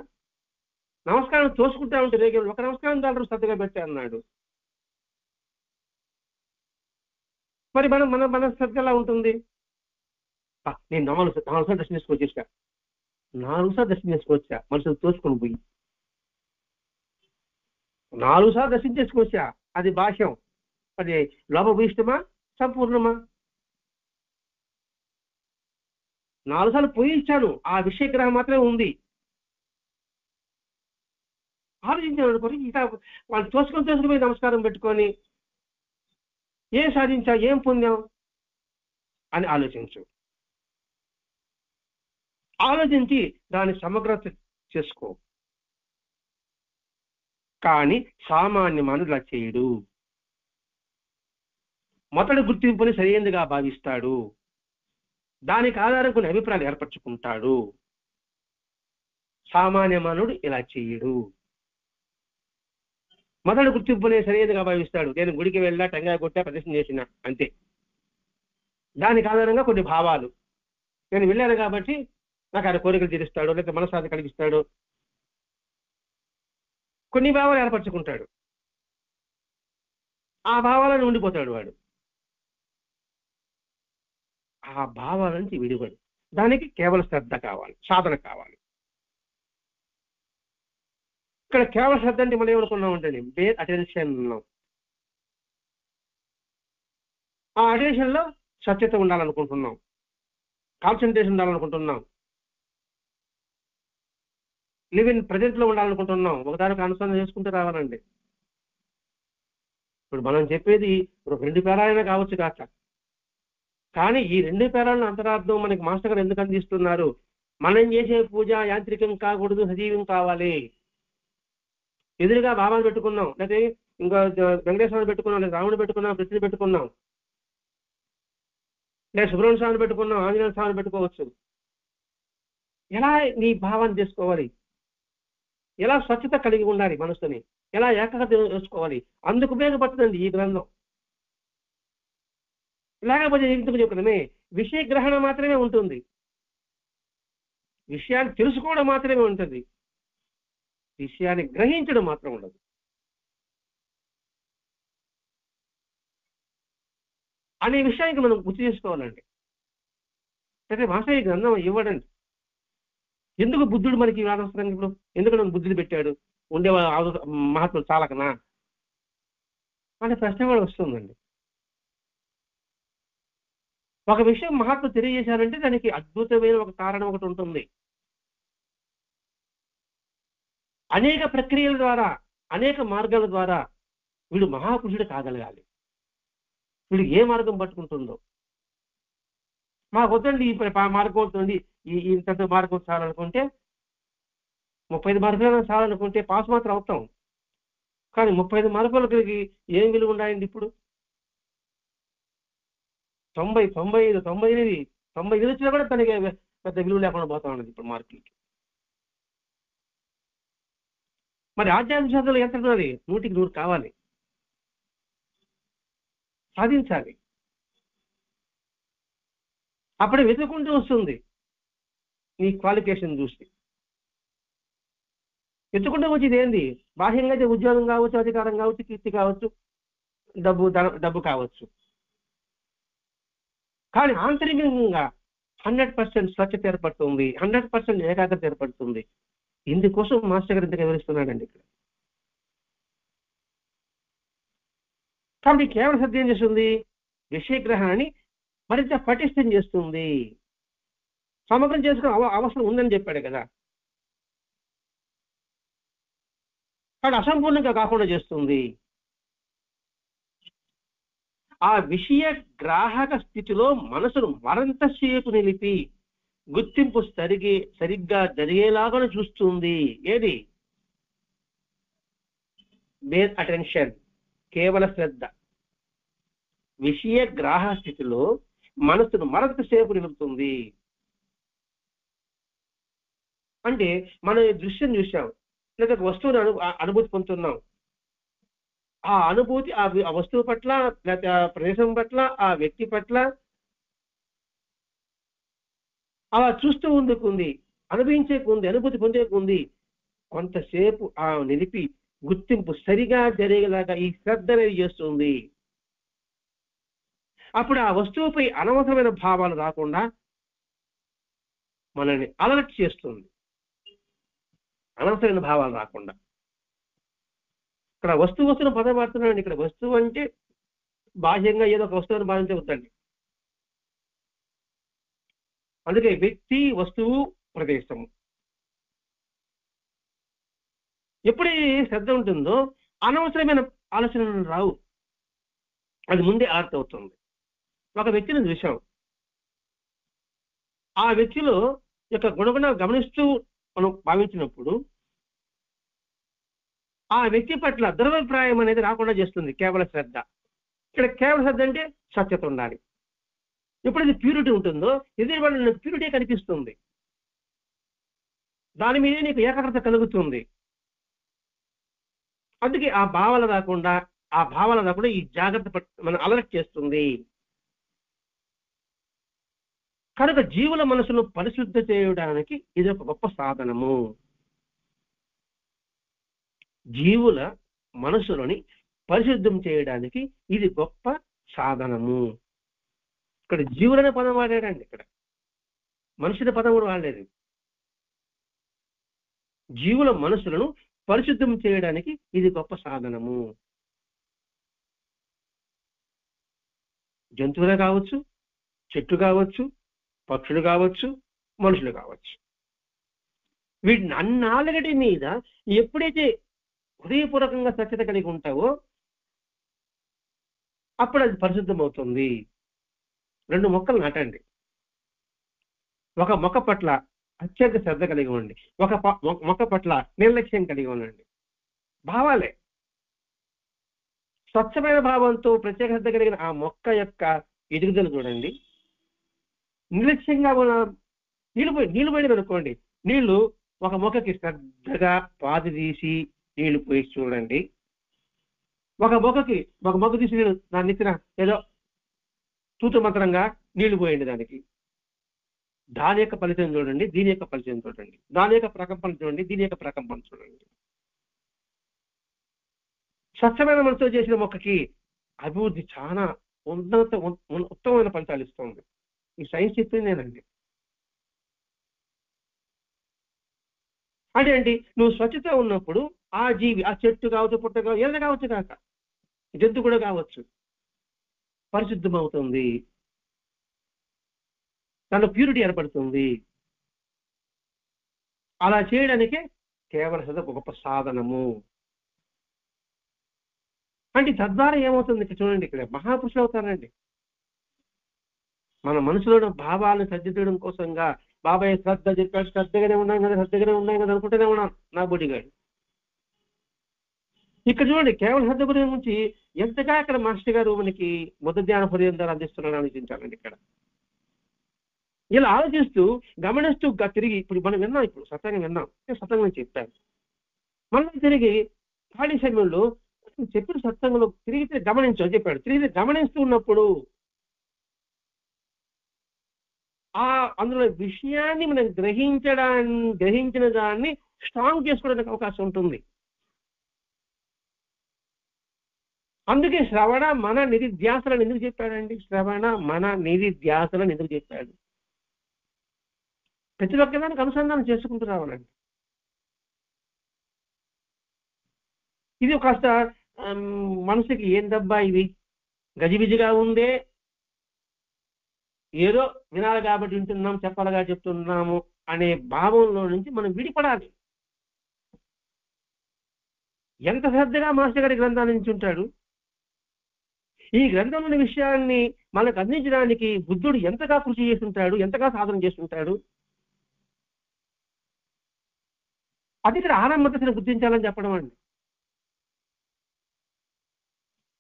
[SPEAKER 1] నమస్కారం తోసుకుంటా ఉంటే రేపు ఒక నమస్కారం దాంట్లో శ్రద్ధగా పెట్టా అన్నాడు. మరి మన మన మన శ్రద్ధ ఎలా ఉంటుంది? నేను 4 సార్లు దర్శనం చేసుకొచ్చేసా, 4 సార్లు దర్శనం చేసుకోవచ్చా? మనుషులు తోసుకొని పోయి 4 సార్లు దర్శనం చేసుకొచ్చా, అది భాష్యం, అది లోపభూయిష్టమా సంపూర్ణమా? 4 సార్లు పోయి ఇచ్చాను, ఆ విషయగ్రహం మాత్రమే ఉంది. ఆలోచించాను అనుకోని ఇంకా వాళ్ళు తోసుకొని పోయి నమస్కారం పెట్టుకొని ఏం సాధించా, ఏం పుణ్యం అని ఆలోచించు. ఆలోచించి దాన్ని సమగ్రత చేసుకో. కానీ సామాన్య మానవుడు చేయడు. మొదటి గుర్తింపుని సరైనదిగా భావిస్తాడు, దానికి ఆధారం కొన్ని అభిప్రాయాలు ఏర్పరచుకుంటాడు. సామాన్య మానవుడు ఇలా చేయడు. మొదటి గుర్తింపుని సరైనదిగా భావిస్తాడు, నేను గుడికి వెళ్ళా, టెంకాయ కొట్టా, ప్రదర్శన చేసిన, అంతే. దానికి ఆధారంగా కొన్ని భావాలు, నేను వెళ్ళాను కాబట్టి నాకు ఆయన కోరికలు తీరుస్తాడు, లేకపోతే మనశ్శాంతి కలిగిస్తాడు, కొన్ని భావాలు ఏర్పరచుకుంటాడు. ఆ భావాలను ఉండిపోతాడు వాడు. ఆ భావాల నుంచి విడిపడు. దానికి కేవలం శ్రద్ధ కావాలి, సాధన కావాలి. ఇక్కడ కేవలం శ్రద్ధ అంటే మనం ఏమనుకున్నాం అంటే బేర్ అటెన్షన్. ఆ అటెన్షన్ లో స్వచ్ఛత ఉండాలనుకుంటున్నాం, కాన్సన్ట్రేషన్ ఉండాలనుకుంటున్నాం, లివ్ ఇన్ ప్రజెంట్ లో ఉండాలనుకుంటున్నాం. ఒకదానికి అనుసంధానం చేసుకుంటూ రావాలండి. ఇప్పుడు మనం చెప్పేది 2 పేరాలైనా కావచ్చు కాక, కానీ ఈ 2 పేరాలను అంతరార్థం మనకి మాస్టర్ గారు ఎందుకు అందిస్తున్నారు? మనం చేసే పూజ యాంత్రికం కాకూడదు, సజీవం కావాలి. ఎదురుగా బాబాను పెట్టుకున్నాం, లేకపోతే ఇంకా వెంకటేశ్వరాన్ని పెట్టుకున్నాం, లేదా రాముని పెట్టుకున్నాం, కృష్ణుని పెట్టుకున్నాం, లేదా సుబ్రహ్మణ్య స్వామిని పెట్టుకున్నాం, ఆంజనేయ స్వామిని పెట్టుకోవచ్చు. ఎలా నీ భావాన్ని చేసుకోవాలి, ఎలా స్వచ్ఛత కలిగి ఉండాలి మనసుని, ఎలా ఏకాగ్రత చేసుకోవాలి, అందుకు ఉపయోగపడుతుందండి ఈ గ్రంథం. లేకపోతే ఎందుకు చెప్పడమే విషయ గ్రహణ మాత్రమే ఉంటుంది, విషయాన్ని తెలుసుకోవడం మాత్రమే ఉంటుంది, విషయాన్ని గ్రహించడం మాత్రం ఉండదు. అనే విషయానికి మనం గుర్తు చేసుకోవాలండి. సరే మాస్టర్ ఈ గ్రంథం ఇవ్వడండి, ఎందుకు బుద్ధుడు మనకి అనవసరంగా ఇప్పుడు ఎందుకు నన్ను బుద్ధుడు పెట్టాడు, ఉండే మహాత్ములు చాలకనా అనే ప్రశ్న కూడా వస్తుందండి. ఒక విషయం మహాత్ములు తెలియజేశారంటే దానికి అద్భుతమైన ఒక కారణం ఒకటి ఉంటుంది. అనేక ప్రక్రియల ద్వారా, అనేక మార్గాల ద్వారా వీడు మహాపురుషుడు కాగలగాలి. వీడు ఏ మార్గం పట్టుకుంటుందో, మాకు వద్దండి ఈ మార్గం అవుతుంది, ఇంత మార్గం చాలనుకుంటే 35 మార్గాలు చాలనుకుంటే పాస్ మాత్రం అవుతాం. కానీ 35 మార్గాలకి ఏం విలువ ఉన్నాయండి? ఇప్పుడు 90, 95, 98, 98 వచ్చినా కూడా తనకి పెద్ద విలువ లేకుండా పోతా ఉన్నది ఇప్పుడు మార్కులకి. మరి ఆధ్యాత్మిక శాస్త్రంలో ఎంత ఉన్నది? 100కి 100 కావాలి, సాధించాలి. అప్పుడే వెతుక్కుంటూ వస్తుంది నీ క్వాలిఫికేషన్ చూసి. వెతుక్కుంటూ వచ్చేది ఏంది? బాహ్యంగా అయితే ఉద్యోగం కావచ్చు, అధికారం కావచ్చు, కీర్తి కావచ్చు, డబ్బు కావచ్చు. కానీ ఆంతరికంగా 100% స్వచ్ఛత ఏర్పడుతుంది, 100% ఏకాగ్రత ఏర్పడుతుంది. ఇందుకోసం మాస్టర్ గారు ఇంతగా వివరిస్తున్నాడండి ఇక్కడ. కాబట్టి కేవలం శ్రద్ధ ఏం చేస్తుంది? విషయగ్రహాన్ని మరింత పటిష్టం చేస్తుంది, సమగ్రం చేసుకునే అవసరం ఉందని చెప్పాడు కదా. కాబట్టి అసంపూర్ణంగా కాకుండా చేస్తుంది. ఆ విషయ గ్రాహక స్థితిలో మనసును మరింతసేపు నిలిపి గుర్తింపు సరిగ్గా జరిగేలాగా చూస్తుంది. ఏది? బేర్ అటెన్షన్, కేవల శ్రద్ధ. విషయ గ్రాహక స్థితిలో మనసును మరొక సేపు నిలుపుతుంది. అంటే మనం ఈ దృశ్యం చూసాం, లేదా ఒక వస్తువుని అనుభూతి పొందుతున్నాం. ఆ అనుభూతి ఆ వస్తువు పట్ల, లేకపోతే ఆ ప్రదేశం పట్ల, ఆ వ్యక్తి పట్ల అలా చూస్తూ ఉంది, అనుభవించేకుంది, అనుభూతి పొందేకుంది. కొంతసేపు ఆ నిలిపి గుర్తింపు సరిగా జరిగేలాగా ఈ శ్రద్ధ అనేది చేస్తుంది. అప్పుడు ఆ వస్తువుపై అనవసరమైన భావాలు రాకుండా మనల్ని అలర్ట్ చేస్తుంది. అనవసరమైన భావాలు రాకుండా. ఇక్కడ వస్తువును పదం వాడుతున్నానండి. ఇక్కడ వస్తువు అంటే బాహ్యంగా ఏదో ఒక వస్తువుని భావించవద్దండి. అందుకే వ్యక్తి, వస్తువు, ప్రదేశము. ఎప్పుడు ఈ శ్రద్ధ ఉంటుందో అనవసరమైన ఆలోచనలు రావు. అది ముందే అర్థమవుతుంది. ఒక వ్యక్తిని చూశాం, ఆ వ్యక్తిలో యొక్క గుణగుణాలు గమనిస్తూ మనం భావించినప్పుడు ఆ వ్యక్తి పట్ల దురభిప్రాయం అనేది రాకుండా చేస్తుంది కేవల శ్రద్ధ. ఇక్కడ కేవల శ్రద్ధ అంటే స్వచ్ఛత ఉండాలి. ఎప్పుడైతే ప్యూరిటీ ఉంటుందో ఎదుటి వాళ్ళ ప్యూరిటీ కనిపిస్తుంది, దాని మీద నీకు ఏకాగ్రత కలుగుతుంది. అందుకే ఆ భావాలు రాకుండా ఈ జాగ్రత్త మనం అలర్ట్ చేస్తుంది. కనుక జీవుల మనసును పరిశుద్ధ చేయడానికి ఇది ఒక గొప్ప సాధనము. జీవుల మనసులని పరిశుద్ధం చేయడానికి ఇది గొప్ప సాధనము. ఇక్కడ జీవులనే పదం వాడాడండి. ఇక్కడ మనుషుల పదం కూడా వాడలేదు. జీవుల మనసులను పరిశుద్ధం చేయడానికి ఇది గొప్ప సాధనము. జంతువులే కావచ్చు, చెట్టు కావచ్చు, పక్షులు కావచ్చు, మనుషులు కావచ్చు. వీటిని అన్నాళ్ళగటి మీద ఎప్పుడైతే హృదయపూర్వకంగా స్వచ్ఛత కలిగి ఉంటావో అప్పుడు అది పరిశుద్ధం అవుతుంది. 2 మొక్కలు నాటండి. ఒక మొక్క పట్ల అత్యంత శ్రద్ధ కలిగి ఉండండి, ఒక మొక్క పట్ల నిర్లక్ష్యం కలిగి ఉండండి. భావాలే. స్వచ్ఛమైన భావంతో ప్రత్యేక శ్రద్ధ కలిగిన ఆ మొక్క యొక్క ఎదుగుదల చూడండి. నిర్లక్ష్యంగా ఉన్న నీళ్లు పోయడం అనుకోండి, నీళ్లు ఒక మొక్కకి శ్రద్ధగా పాతి తీసి నీళ్లు పోయి చూడండి. ఒక మొక్క తీసి నీళ్ళు దాన్ని ఇచ్చిన ఏదో తూతు మంత్రంగా నీళ్లు పోయండి దానికి. దాని యొక్క ఫలితం చూడండి, దీని యొక్క ఫలితం చూడండి. దాని యొక్క ప్రకంపన చూడండి, దీని యొక్క ప్రకంపన చూడండి. స్వచ్ఛమైన మనసుతో చేసిన మొక్కకి అభివృద్ధి చాలా ఉత్తమమైన ఫలితాలు ఇస్తుంది. ఈ సైన్స్ చెప్పిందేనండి. అంటే ఏంటి? నువ్వు స్వచ్ఛత ఉన్నప్పుడు ఆ జీవి, ఆ చెట్టు కావచ్చు, పుట్ట కావచ్చు, ఏదైనా కావచ్చు, కాక జంతువు కూడా కావచ్చు, పరిశుద్ధం అవుతుంది. దానిలో ప్యూరిటీ ఏర్పడుతుంది. అలా చేయడానికే కేవల శ్రద్ధ ఒక గొప్ప సాధనము. అంటే తద్వారా ఏమవుతుంది? ఇక్కడ చూడండి, ఇక్కడ మహాపురుషులు అవుతారండి. మన మనసులో భావాలను సర్దిద్దడం కోసంగా బాబాయ్ శ్రద్ధ చెప్పాడు, శ్రద్ధగానే ఉన్నాయి కదా అనుకుంటూనే ఉన్నాను నా బుడిగాడు. ఇక్కడ చూడండి, కేవలం శ్రద్ధ గురించి ఎంతగా ఇక్కడ మాస్టర్ గారు మనకి మొదటి ధ్యాన హృదయం ద్వారా అందిస్తున్నారని ఆలోచించాలండి. ఇక్కడ ఇలా ఆలోచిస్తూ గమనిస్తూ తిరిగి ఇప్పుడు మనం విన్నాం, ఇప్పుడు సత్సంగం చెప్పాను. మనం తిరిగి ఖాళీ సమయంలో చెప్పిన సత్సంగంలో తిరిగితే గమనించు అని చెప్పాడు. తిరిగితే గమనిస్తూ ఉన్నప్పుడు అందులో విషయాన్ని మనం గ్రహించిన దాన్ని స్ట్రాంగ్ చేసుకోవడానికి అవకాశం ఉంటుంది. అందుకే శ్రవణ మన నిధిధ్యాసలను ఎందుకు చెప్పాడండి? శ్రవణ మన నిధిధ్యాసలను ఎందుకు చెప్పాడు? ప్రతి ఒక్కదానికి అనుసంధానం చేసుకుంటూ రావాలండి. ఇది కాస్త మనసుకి ఏందబ్బా ఇది గజిబిజిగా ఉందే, ఏదో వినాలి కాబట్టి వింటున్నాం, చెప్పాలిగా చెప్తున్నాము అనే భావంలో నుంచి మనం విడిపడాలి. ఎంత శ్రద్ధగా మాస్టర్ గారి గ్రంథాన్ని నుంచి ఉంటాడు. ఈ గ్రంథంలోని విషయాన్ని మనకు అందించడానికి బుద్ధుడు ఎంతగా కృషి చేస్తుంటాడు, ఎంతగా సాధన చేస్తుంటాడు. అది ఇక్కడ ఆరంభతను గుర్తించాలని చెప్పడం అండి.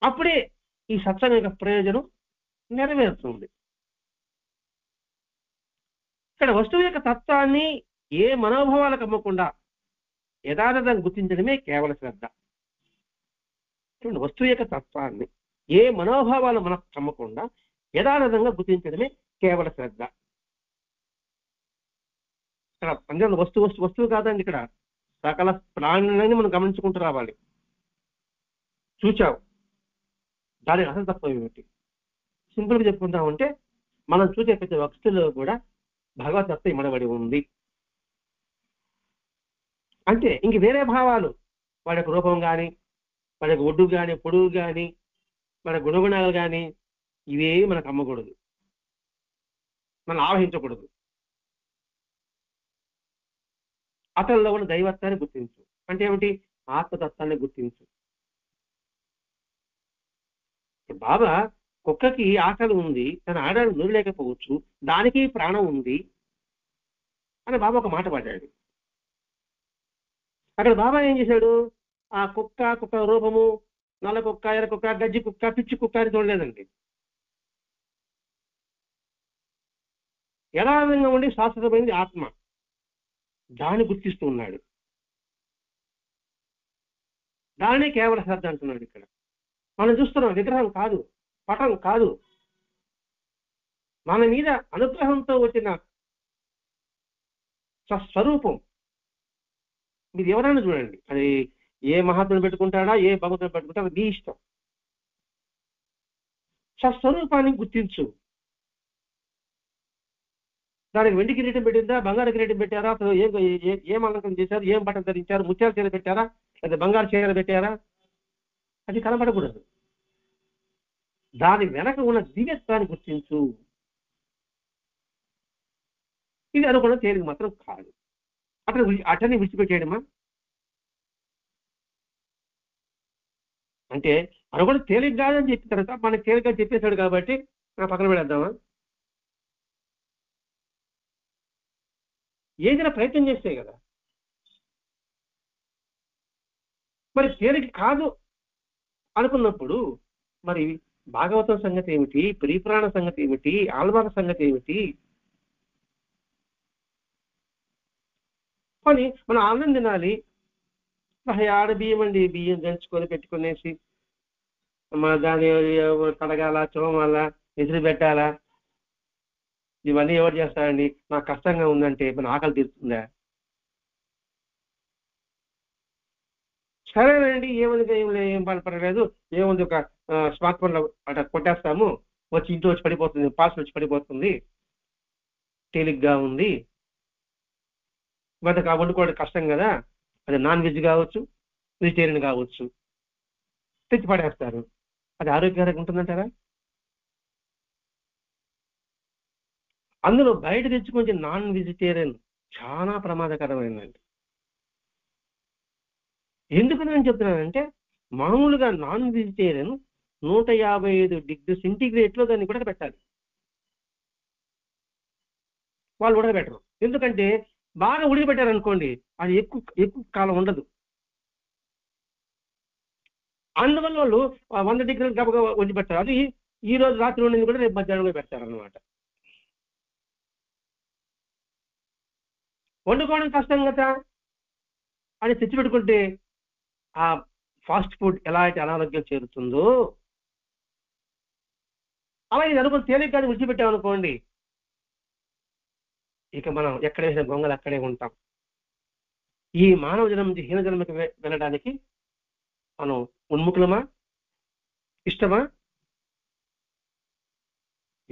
[SPEAKER 1] అప్పుడే ఈ సత్సంగ యొక్క ప్రయోజనం నెరవేరుతుంది. ఇక్కడ వస్తువు యొక్క తత్వాన్ని ఏ మనోభావాలకు అమ్మకుండా యథార్థంగా గుర్తించడమే కేవల శ్రద్ధ. చూడండి, వస్తువు యొక్క తత్వాన్ని ఏ మనోభావాలు మనకు కమ్మకుండా యథార్థంగా గుర్తించడమే కేవల శ్రద్ధ. ఇక్కడ అందులో వస్తువు కాదండి, ఇక్కడ సకల ప్రాణులని మనం గమనించుకుంటూ రావాలి. చూచావు, దాని అసలు తత్వం ఏమిటి? సింపుల్గా చెప్పుకుంటామంటే మనం చూసే ప్రతి వస్తువులో కూడా భగవతత్వం ఇమడబడి ఉంది. అంటే ఇంక వేరే భావాలు, వాడి యొక్క రూపం కానీ, వాడి యొక్క ఒడ్డు కానీ, పొడుగు కానీ, మన గుణగుణాలు కానీ, ఇవేవి మనకు అమ్మకూడదు, మనం ఆవహించకూడదు. అతనిలో ఉన్న దైవత్వాన్ని గుర్తించు. అంటే ఏమిటి? ఆత్మతత్వాన్ని గుర్తించు. బాబా కుక్కకి ఆకలి ఉంది, తన ఆడడానికి నూరు లేకపోవచ్చు, దానికి ప్రాణం ఉంది అని బాబా ఒక మాట పడ్డాడు. అక్కడ బాబా ఏం చేశాడు? ఆ కుక్క రూపము, నల్ల కుక్క, ఎర్ర కుక్క, గజ్జి కుక్క, పిచ్చి కుక్క అని చూడలేదండి. యథార్థంగా ఉండి శాశ్వతమైనది ఆత్మ, దాన్ని గుర్తిస్తూ ఉన్నాడు. దాన్ని కేవల శ్రద్ధ అంటున్నాడు. ఇక్కడ మనం చూస్తున్నాం, విగ్రహం కాదు, పటం కాదు, మన మీద అనుగ్రహంతో వచ్చిన స్వరూపం. మీరు ఎవరైనా చూడండి, అది ఏ మహాత్ముని పెట్టుకుంటాడా, ఏ భగవంతుని పెట్టుకుంటాడా, మీ ఇష్టం. స్వస్వరూపాన్ని గుర్తించు. దానికి వెండి కిరీటం పెట్టిందా, బంగారు కిరీటం పెట్టారా, అసలు ఏం అలంకరణ చేశారు, ఏం బట్టలు ధరించారు, ముత్యాల చీర పెట్టారా, లేదా బంగారు చీర పెట్టారా, అది కనబడకూడదు. దాని వెనక ఉన్న దివ్యత్వాన్ని గుర్తించు. ఇది అనుకున్న తేలిక మాత్రం కాదు. అటని విడిచిపెట్టేయడమా అంటే అనుకున్న తేలిక కాదని చెప్పిన తర్వాత మనకి తేలిగ్గా చెప్పేశాడు కాబట్టి పక్కన పెడేద్దామా? ఏదైనా ప్రయత్నం చేస్తే కదా. మరి తేలిక కాదు అనుకున్నప్పుడు మరి భాగవతం సంగతి ఏమిటి, ప్రియప్రాణ సంగతి ఏమిటి, ఆల్వార సంగతి ఏమిటి? కానీ మనం ఆనందం తినాలి. ఆడ బియ్యం అండి, బియ్యం దంచుకొని పెట్టుకునేసి దాన్ని కడగాల, చోమాల, విసిరి పెట్టాలా, ఇవన్నీ ఎవరు చేస్తారండి? నాకు కష్టంగా ఉందంటే మన ఆకలి తీరుతుందా? సరేనండి, ఏం పర్లేదు, ఏముంది, ఒక స్మార్ట్ ఫోన్లో అట్లా కొట్టేస్తాము, వచ్చి ఇంట్లో వచ్చి పడిపోతుంది, పార్సల్ వచ్చి పడిపోతుంది, తేలిగ్గా ఉంది, మరి వండుకోవడం కష్టం కదా, అది నాన్ వెజ్ కావచ్చు, వెజిటేరియన్ కావచ్చు, తెచ్చి పడేస్తారు. అది ఆరోగ్యకరంగా ఉంటుందంటారా? అందులో బయట తెచ్చుకొచ్చి నాన్ వెజిటేరియన్ చాలా ప్రమాదకరమైనది. ఎందుకు నేను చెప్తున్నానంటే, మామూలుగా నాన్ వెజిటేరియన్ 155 డిగ్రీ సెంటీగ్రేడ్లో దాన్ని కూడా పెట్టాలి. వాళ్ళు ఉడకబెట్టరు. ఎందుకంటే బాగా ఉడకబెట్టారనుకోండి, అది ఎక్కువ కాలం ఉండదు. అందువల్ల వాళ్ళు 100 డిగ్రీలు గబగా వండి పెడతారు. అది ఈ రోజు రాత్రి వండింది కూడా రేపు మధ్యాహ్నంలో పెడతారు అన్నమాట. వండుకోవడం కష్టం కదా అని తెచ్చిపెట్టుకుంటే ఆ ఫాస్ట్ ఫుడ్ ఎలా అయితే అనారోగ్యం చేరుతుందో, అలాగే అనుకుని తేలిక కానీ విడిచిపెట్టామనుకోండి, ఇక మనం ఎక్కడ వేసిన గొంగలు అక్కడే ఉంటాం. ఈ మానవ జన్మ నుంచి హీన జన్మకి వెళ్ళడానికి మనం ఉన్ముఖులమా, ఇష్టమా?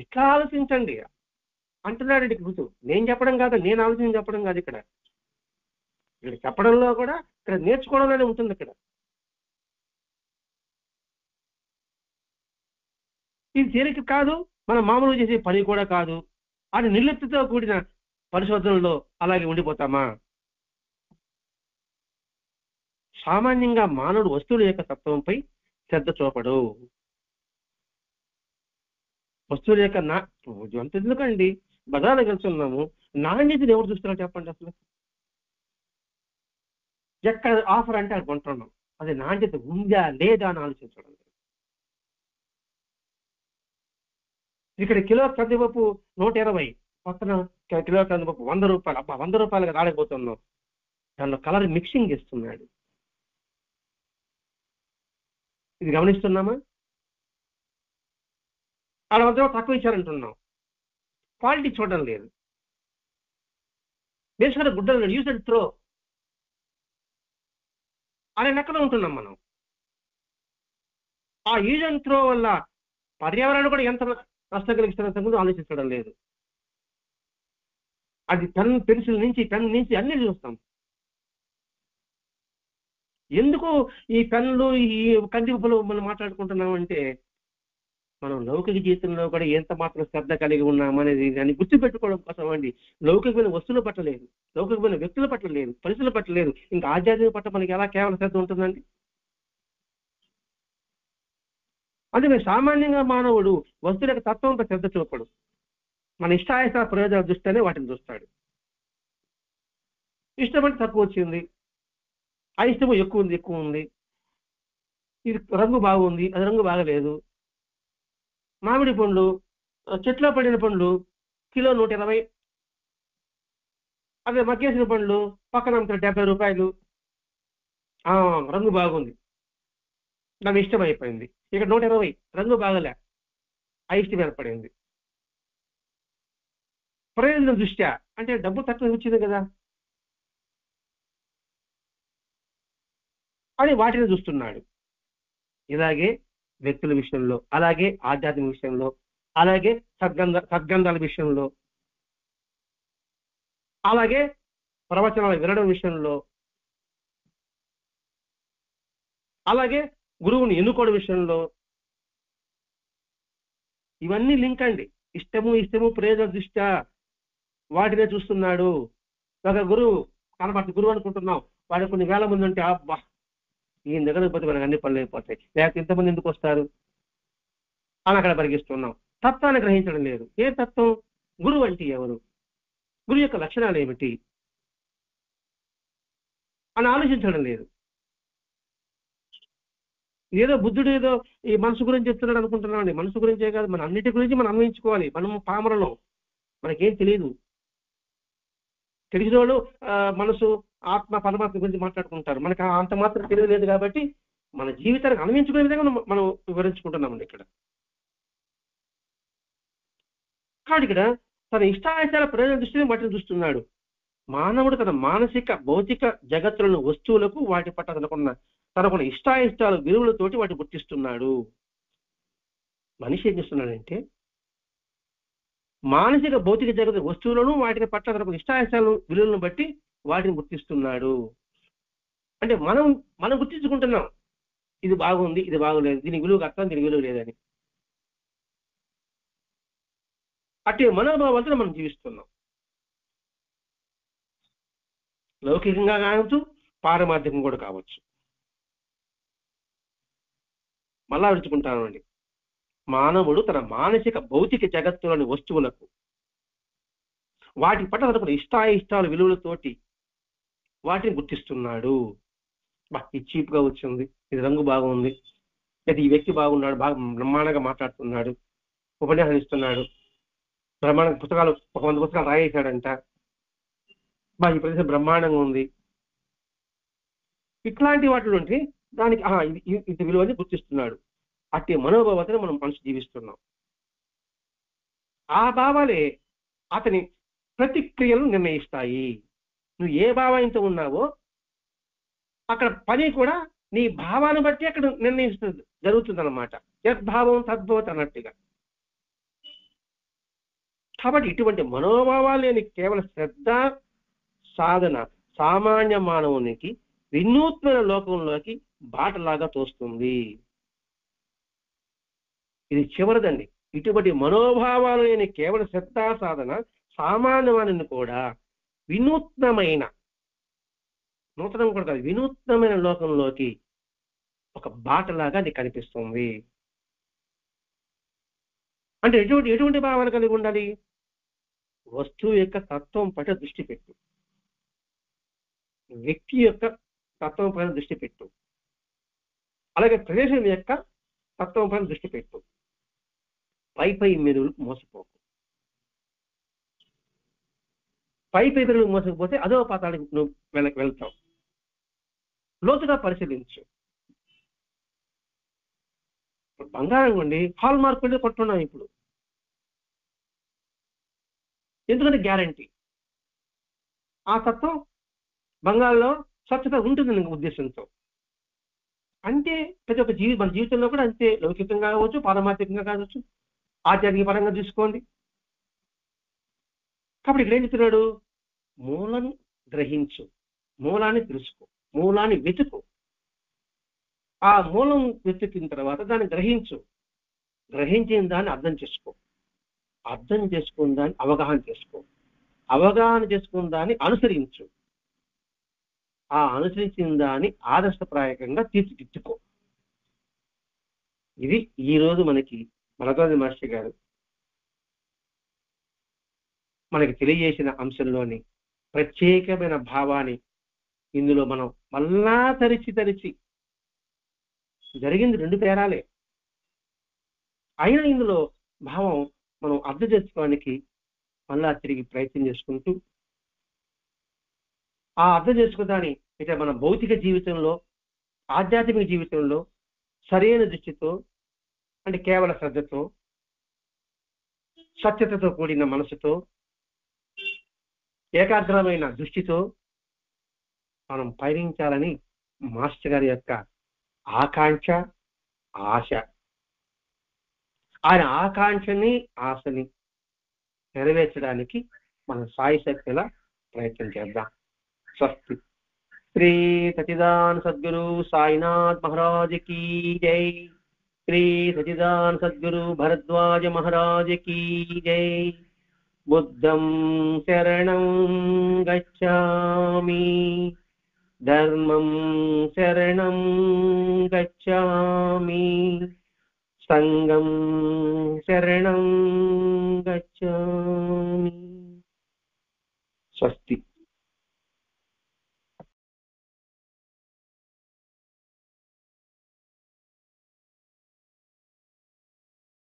[SPEAKER 1] ఇట్లా ఆలోచించండి అంటున్నాడు గుర్తు. నేను చెప్పడం కాదు, నేను ఆలోచన చెప్పడం కాదు. ఇక్కడ చెప్పడంలో కూడా ఇక్కడ నేర్చుకోవడంలోనే ఉంటుంది. ఇక్కడ ఇది తేలిక కాదు, మనం మామూలు చేసే పని కూడా కాదు అని నిర్లిప్తితో కూడిన పరిశోధనలో అలాగే ఉండిపోతామా? సామాన్యంగా మానవుడు వస్తువుల యొక్క తత్వంపై శ్రద్ధ చూపడు. వస్తువుల యొక్క అంత ఎందుకండి, బజార్లో వెళ్తున్నాము, నాణ్యతను ఎవరు చూస్తున్నారు చెప్పండి? అసలు ఎక్కడ ఆఫర్ అంటే అది కొంటున్నాం, అది నాణ్యత ఉందా లేదా అని ఆలోచించడం. ఇక్కడ కిలో కందిపప్పు 120, పక్కన కిలో కందిపప్పు ₹100, అబ్బా ₹100 ఆడకపోతున్నాం, దానిలో కలర్ మిక్సింగ్ ఇస్తున్నాడు. ఇది గమనిస్తున్నామా? ఆడ తక్కువ ఇచ్చారంటున్నాం, క్వాలిటీ చూడడం లేదు. బేసిక్గా గుడ్డలు యూజ్ అండ్ త్రో అనే లెక్కలో ఉంటున్నాం మనం. ఆ యూజ్ అండ్ త్రో వల్ల పర్యావరణం కూడా ఎంత నష్టం కలిగిస్తున్న ముందు ఆలోచించడం లేదు. అది పెన్సిల్ నుంచి అన్ని చూస్తాం. ఎందుకు ఈ పెన్నులు ఈ కందిపప్పులు మనం మాట్లాడుకుంటున్నాం అంటే, మనం లౌకిక జీవితంలో కూడా ఎంత మాత్రం శ్రద్ధ కలిగి ఉన్నామనేది దాన్ని గుర్తుపెట్టుకోవడం కోసం అండి. లౌకికమైన వస్తువుల పట్ల లేదు, లౌకికమైన వ్యక్తుల పట్ల లేదు, పరిస్థితుల పట్ల లేదు, ఇంకా ఆధ్యాత్మిక పట్ల మనకి ఎలా కేవలం శ్రద్ధ ఉంటుందండి? అందుకే సామాన్యంగా మానవుడు వస్తువుల యొక్క తత్వంతో శ్రద్ధ చూపడు, మన ఇష్టాయిష్ట ప్రయోజనాల దృష్టినే వాటిని చూస్తాడు. ఇష్టపడి తక్కువ వచ్చింది, అయిష్టము ఎక్కువ ఉంది, ఇది రంగు బాగుంది, అది రంగు బాగలేదు. మామిడి పండ్లు, చెట్లో పడిన పండ్లు కిలో 120, అదే మగ్గేసిన పండ్లు పక్కన ₹70. రంగు బాగుంది, నాకు ఇష్టం అయిపోయింది. ఇక్కడ 120, రంగు బాగలే, అయిష్టం ఏర్పడింది. ప్రయోజనం దృష్ట్యా అంటే డబ్బు తక్కువ వచ్చింది కదా అని వాటిని చూస్తున్నాడు. ఇలాగే వ్యక్తుల విషయంలో, అలాగే ఆధ్యాత్మిక విషయంలో, అలాగే సద్గంధాల విషయంలో, అలాగే ప్రవచనాలు వినడం విషయంలో, అలాగే గురువుని ఎన్నుకోవడం విషయంలో, ఇవన్నీ లింక్ అండి. ఇష్టము ప్రయోజన దృష్ట్యా వాటినే చూస్తున్నాడు. ఒక గురువు గురువు అనుకుంటున్నాం, వాడు కొన్ని వేల మంది ఉంటే అబ్బా ఈయన దగ్గరకు పోతే మనకు అన్ని పనులు అయిపోతాయి, లేకపోతే ఇంతమంది ఎందుకు వస్తారు అని అక్కడ పరిగిస్తున్నాం. తత్వాన్ని గ్రహించడం లేదు. ఏ తత్వం? గురువు అంటే ఎవరు, గురువు యొక్క లక్షణాలు ఏమిటి అని ఆలోచించడం లేదు. ఏదో బుద్ధుడు ఏదో ఈ మనసు గురించి చెప్తున్నాడు అనుకుంటున్నాం అండి. మనసు గురించే కాదు, మన అన్నిటి గురించి మనం అన్వయించుకోవాలి. మనం పామరలో మనకేం తెలియదు. తెలిసిన వాళ్ళు మనసు, ఆత్మ, పరమాత్మ గురించి మాట్లాడుకుంటారు. మనకు అంత మాత్రం తెలియలేదు కాబట్టి మన జీవితానికి అన్వయించుకునే విధంగా మనం వివరించుకుంటున్నామండి ఇక్కడ. కాబట్టి ఇక్కడ తన ఇష్టాయిష్టాల ప్రయోజన దృష్టిని వాటిని చూస్తున్నాడు. మానవుడు తన మానసిక భౌతిక జగత్తులను, వస్తువులకు వాటి పట్ల తనకున్న ఇష్టాయిష్టాలు విలువలతోటి వాటిని గుర్తిస్తున్నాడు. మనిషి ఏం చేస్తున్నాడంటే మానసిక భౌతిక జగత్ వస్తువులను వాటిని పట్ల తనకు ఇష్టాయిష్టాలు విలువలను బట్టి వాటిని గుర్తిస్తున్నాడు. అంటే మనం గుర్తించుకుంటున్నాం, ఇది బాగుంది, ఇది బాగోలేదు, దీనికి విలువ అర్థం, దీనికి విలువ లేదని. అట్టి మనోభావాలతో మనం జీవిస్తున్నాం. లౌకికంగా కావచ్చు, పారమార్థికంగా కూడా కావచ్చు. మళ్ళా విడుచుకుంటానండి. మానవుడు తన మానసిక భౌతిక జగత్తులోని వస్తువులకు వాటి పట్ల తనకు ఇష్టాయిష్టాలు విలువలతోటి వాటిని గుర్తిస్తున్నాడు. ఇది చీప్ గా వచ్చింది, ఇది రంగు బాగుంది, లేదా ఈ వ్యక్తి బాగున్నాడు, బాగా బ్రహ్మాండంగా మాట్లాడుతున్నాడు, ఉపన్యాసం ఇస్తున్నాడు, బ్రహ్మాండ పుస్తకాలు 100 పుస్తకాలు రాయేశాడంట, ఈ ప్రదేశం బ్రహ్మాండంగా ఉంది. ఇట్లాంటి వాటి నుండి దానికి ఇది విలువని గుర్తిస్తున్నాడు. అట్టి మనోభావాలను మనం మనిషి జీవిస్తున్నాం. ఆ భావాలే అతని ప్రతిక్రియలను నిర్ణయిస్తాయి. నువ్వు ఏ భావంతో ఉన్నావో అక్కడ పని కూడా నీ భావాన్ని బట్టి అక్కడ నిర్ణయిస్తుంది, జరుగుతుంది అన్నమాట. యద్భావం తద్భవత్ అన్నట్టుగా. కాబట్టి ఇటువంటి మనోభావాలు లేని కేవలం శ్రద్ధ సాధన సామాన్య మానవునికి వినూత్న లోకంలోకి బాటలాగా తోస్తుంది. ఇది చివరిదండి. ఇటువంటి మనోభావాలు లేని కేవలం శ్రద్ధా సాధన సామాన్యమానని కూడా వినూత్నమైన, నూతనం కూడా కాదు, వినూత్నమైన లోకంలోకి ఒక బాటలాగా అది కనిపిస్తుంది. అంటే ఎటువంటి భావాలు కలిగి ఉండాలి? వస్తువు యొక్క తత్వం పట్ల దృష్టి పెట్టు, వ్యక్తి యొక్క తత్వం పైన దృష్టి పెట్టు, అలాగే ప్రదేశం యొక్క తత్వం పైన దృష్టి పెట్టు. పై మెరుగులు మోసపోకు. పై పేదలు మోసకపోతే అదో పాతాళానికి నువ్వు వెళ్తావు. లోతుగా పరిశీలించు. బంగారం కొండి హాల్ మార్క్ కొంటున్నాం ఇప్పుడు, ఎందుకంటే గ్యారంటీ. ఆ తత్వం బంగారంలో స్వచ్ఛత ఉంటుంది ఉద్దేశంతో. అంటే ప్రతి ఒక్క మన జీవితంలో కూడా అంతే, లౌకికంగా కావచ్చు, పారమార్థికంగా కావచ్చు, ఆధ్యాత్మిక పరంగా చూసుకోండి. కాబట్టి ఇక్కడ ఏం చెప్తున్నాడు? మూలం గ్రహించు, మూలాన్ని తెలుసుకో, మూలాన్ని వెతుకు. ఆ మూలం వెతికిన తర్వాత దాన్ని గ్రహించు, గ్రహించిన దాన్ని అర్థం చేసుకో, అర్థం చేసుకున్న దాన్ని అవగాహన చేసుకో, అవగాహన చేసుకున్న దాన్ని అనుసరించు, ఆ అనుసరించిన దాన్ని ఆదర్శప్రాయకంగా తీర్చిదిద్దుకో. ఇది ఈరోజు మనకి భరద్వాజ మాస్టర్ గారు మనకి తెలియజేసిన అంశంలోని ప్రత్యేకమైన భావాన్ని ఇందులో మనం మళ్ళా తరిచి జరిగింది 2 పేరాలే అయినా ఇందులో భావం మనం అర్థం చేసుకోవడానికి మళ్ళా తిరిగి ప్రయత్నం చేసుకుంటూ, ఆ అర్థం చేసుకోవడాన్ని ఇక మన భౌతిక జీవితంలో, ఆధ్యాత్మిక జీవితంలో సరైన దృష్టితో, అంటే కేవల శ్రద్ధతో, స్వచ్ఛతతో కూడిన మనసుతో, ఏకాగ్రమైన దృష్టితో మనం పయనించాలని మాస్టర్ గారి యొక్క ఆకాంక్ష, ఆశ. ఆయన ఆకాంక్షని, ఆశని నెరవేర్చడానికి మనం సాయశక్తిలా ప్రయత్నం చేద్దాం. స్వస్తి. శ్రీ సచిదానంద సద్గురు సాయినాథ్ మహారాజ్ की जय. శ్రీ సచిదానంద సద్గురు భరద్వాజ మహారాజ్ की जय. బుద్ధం శరణం గచ్ఛామి, ధర్మం శరణం గచ్ఛామి, సంఘం శరణం గచ్ఛామి. స్వస్తి.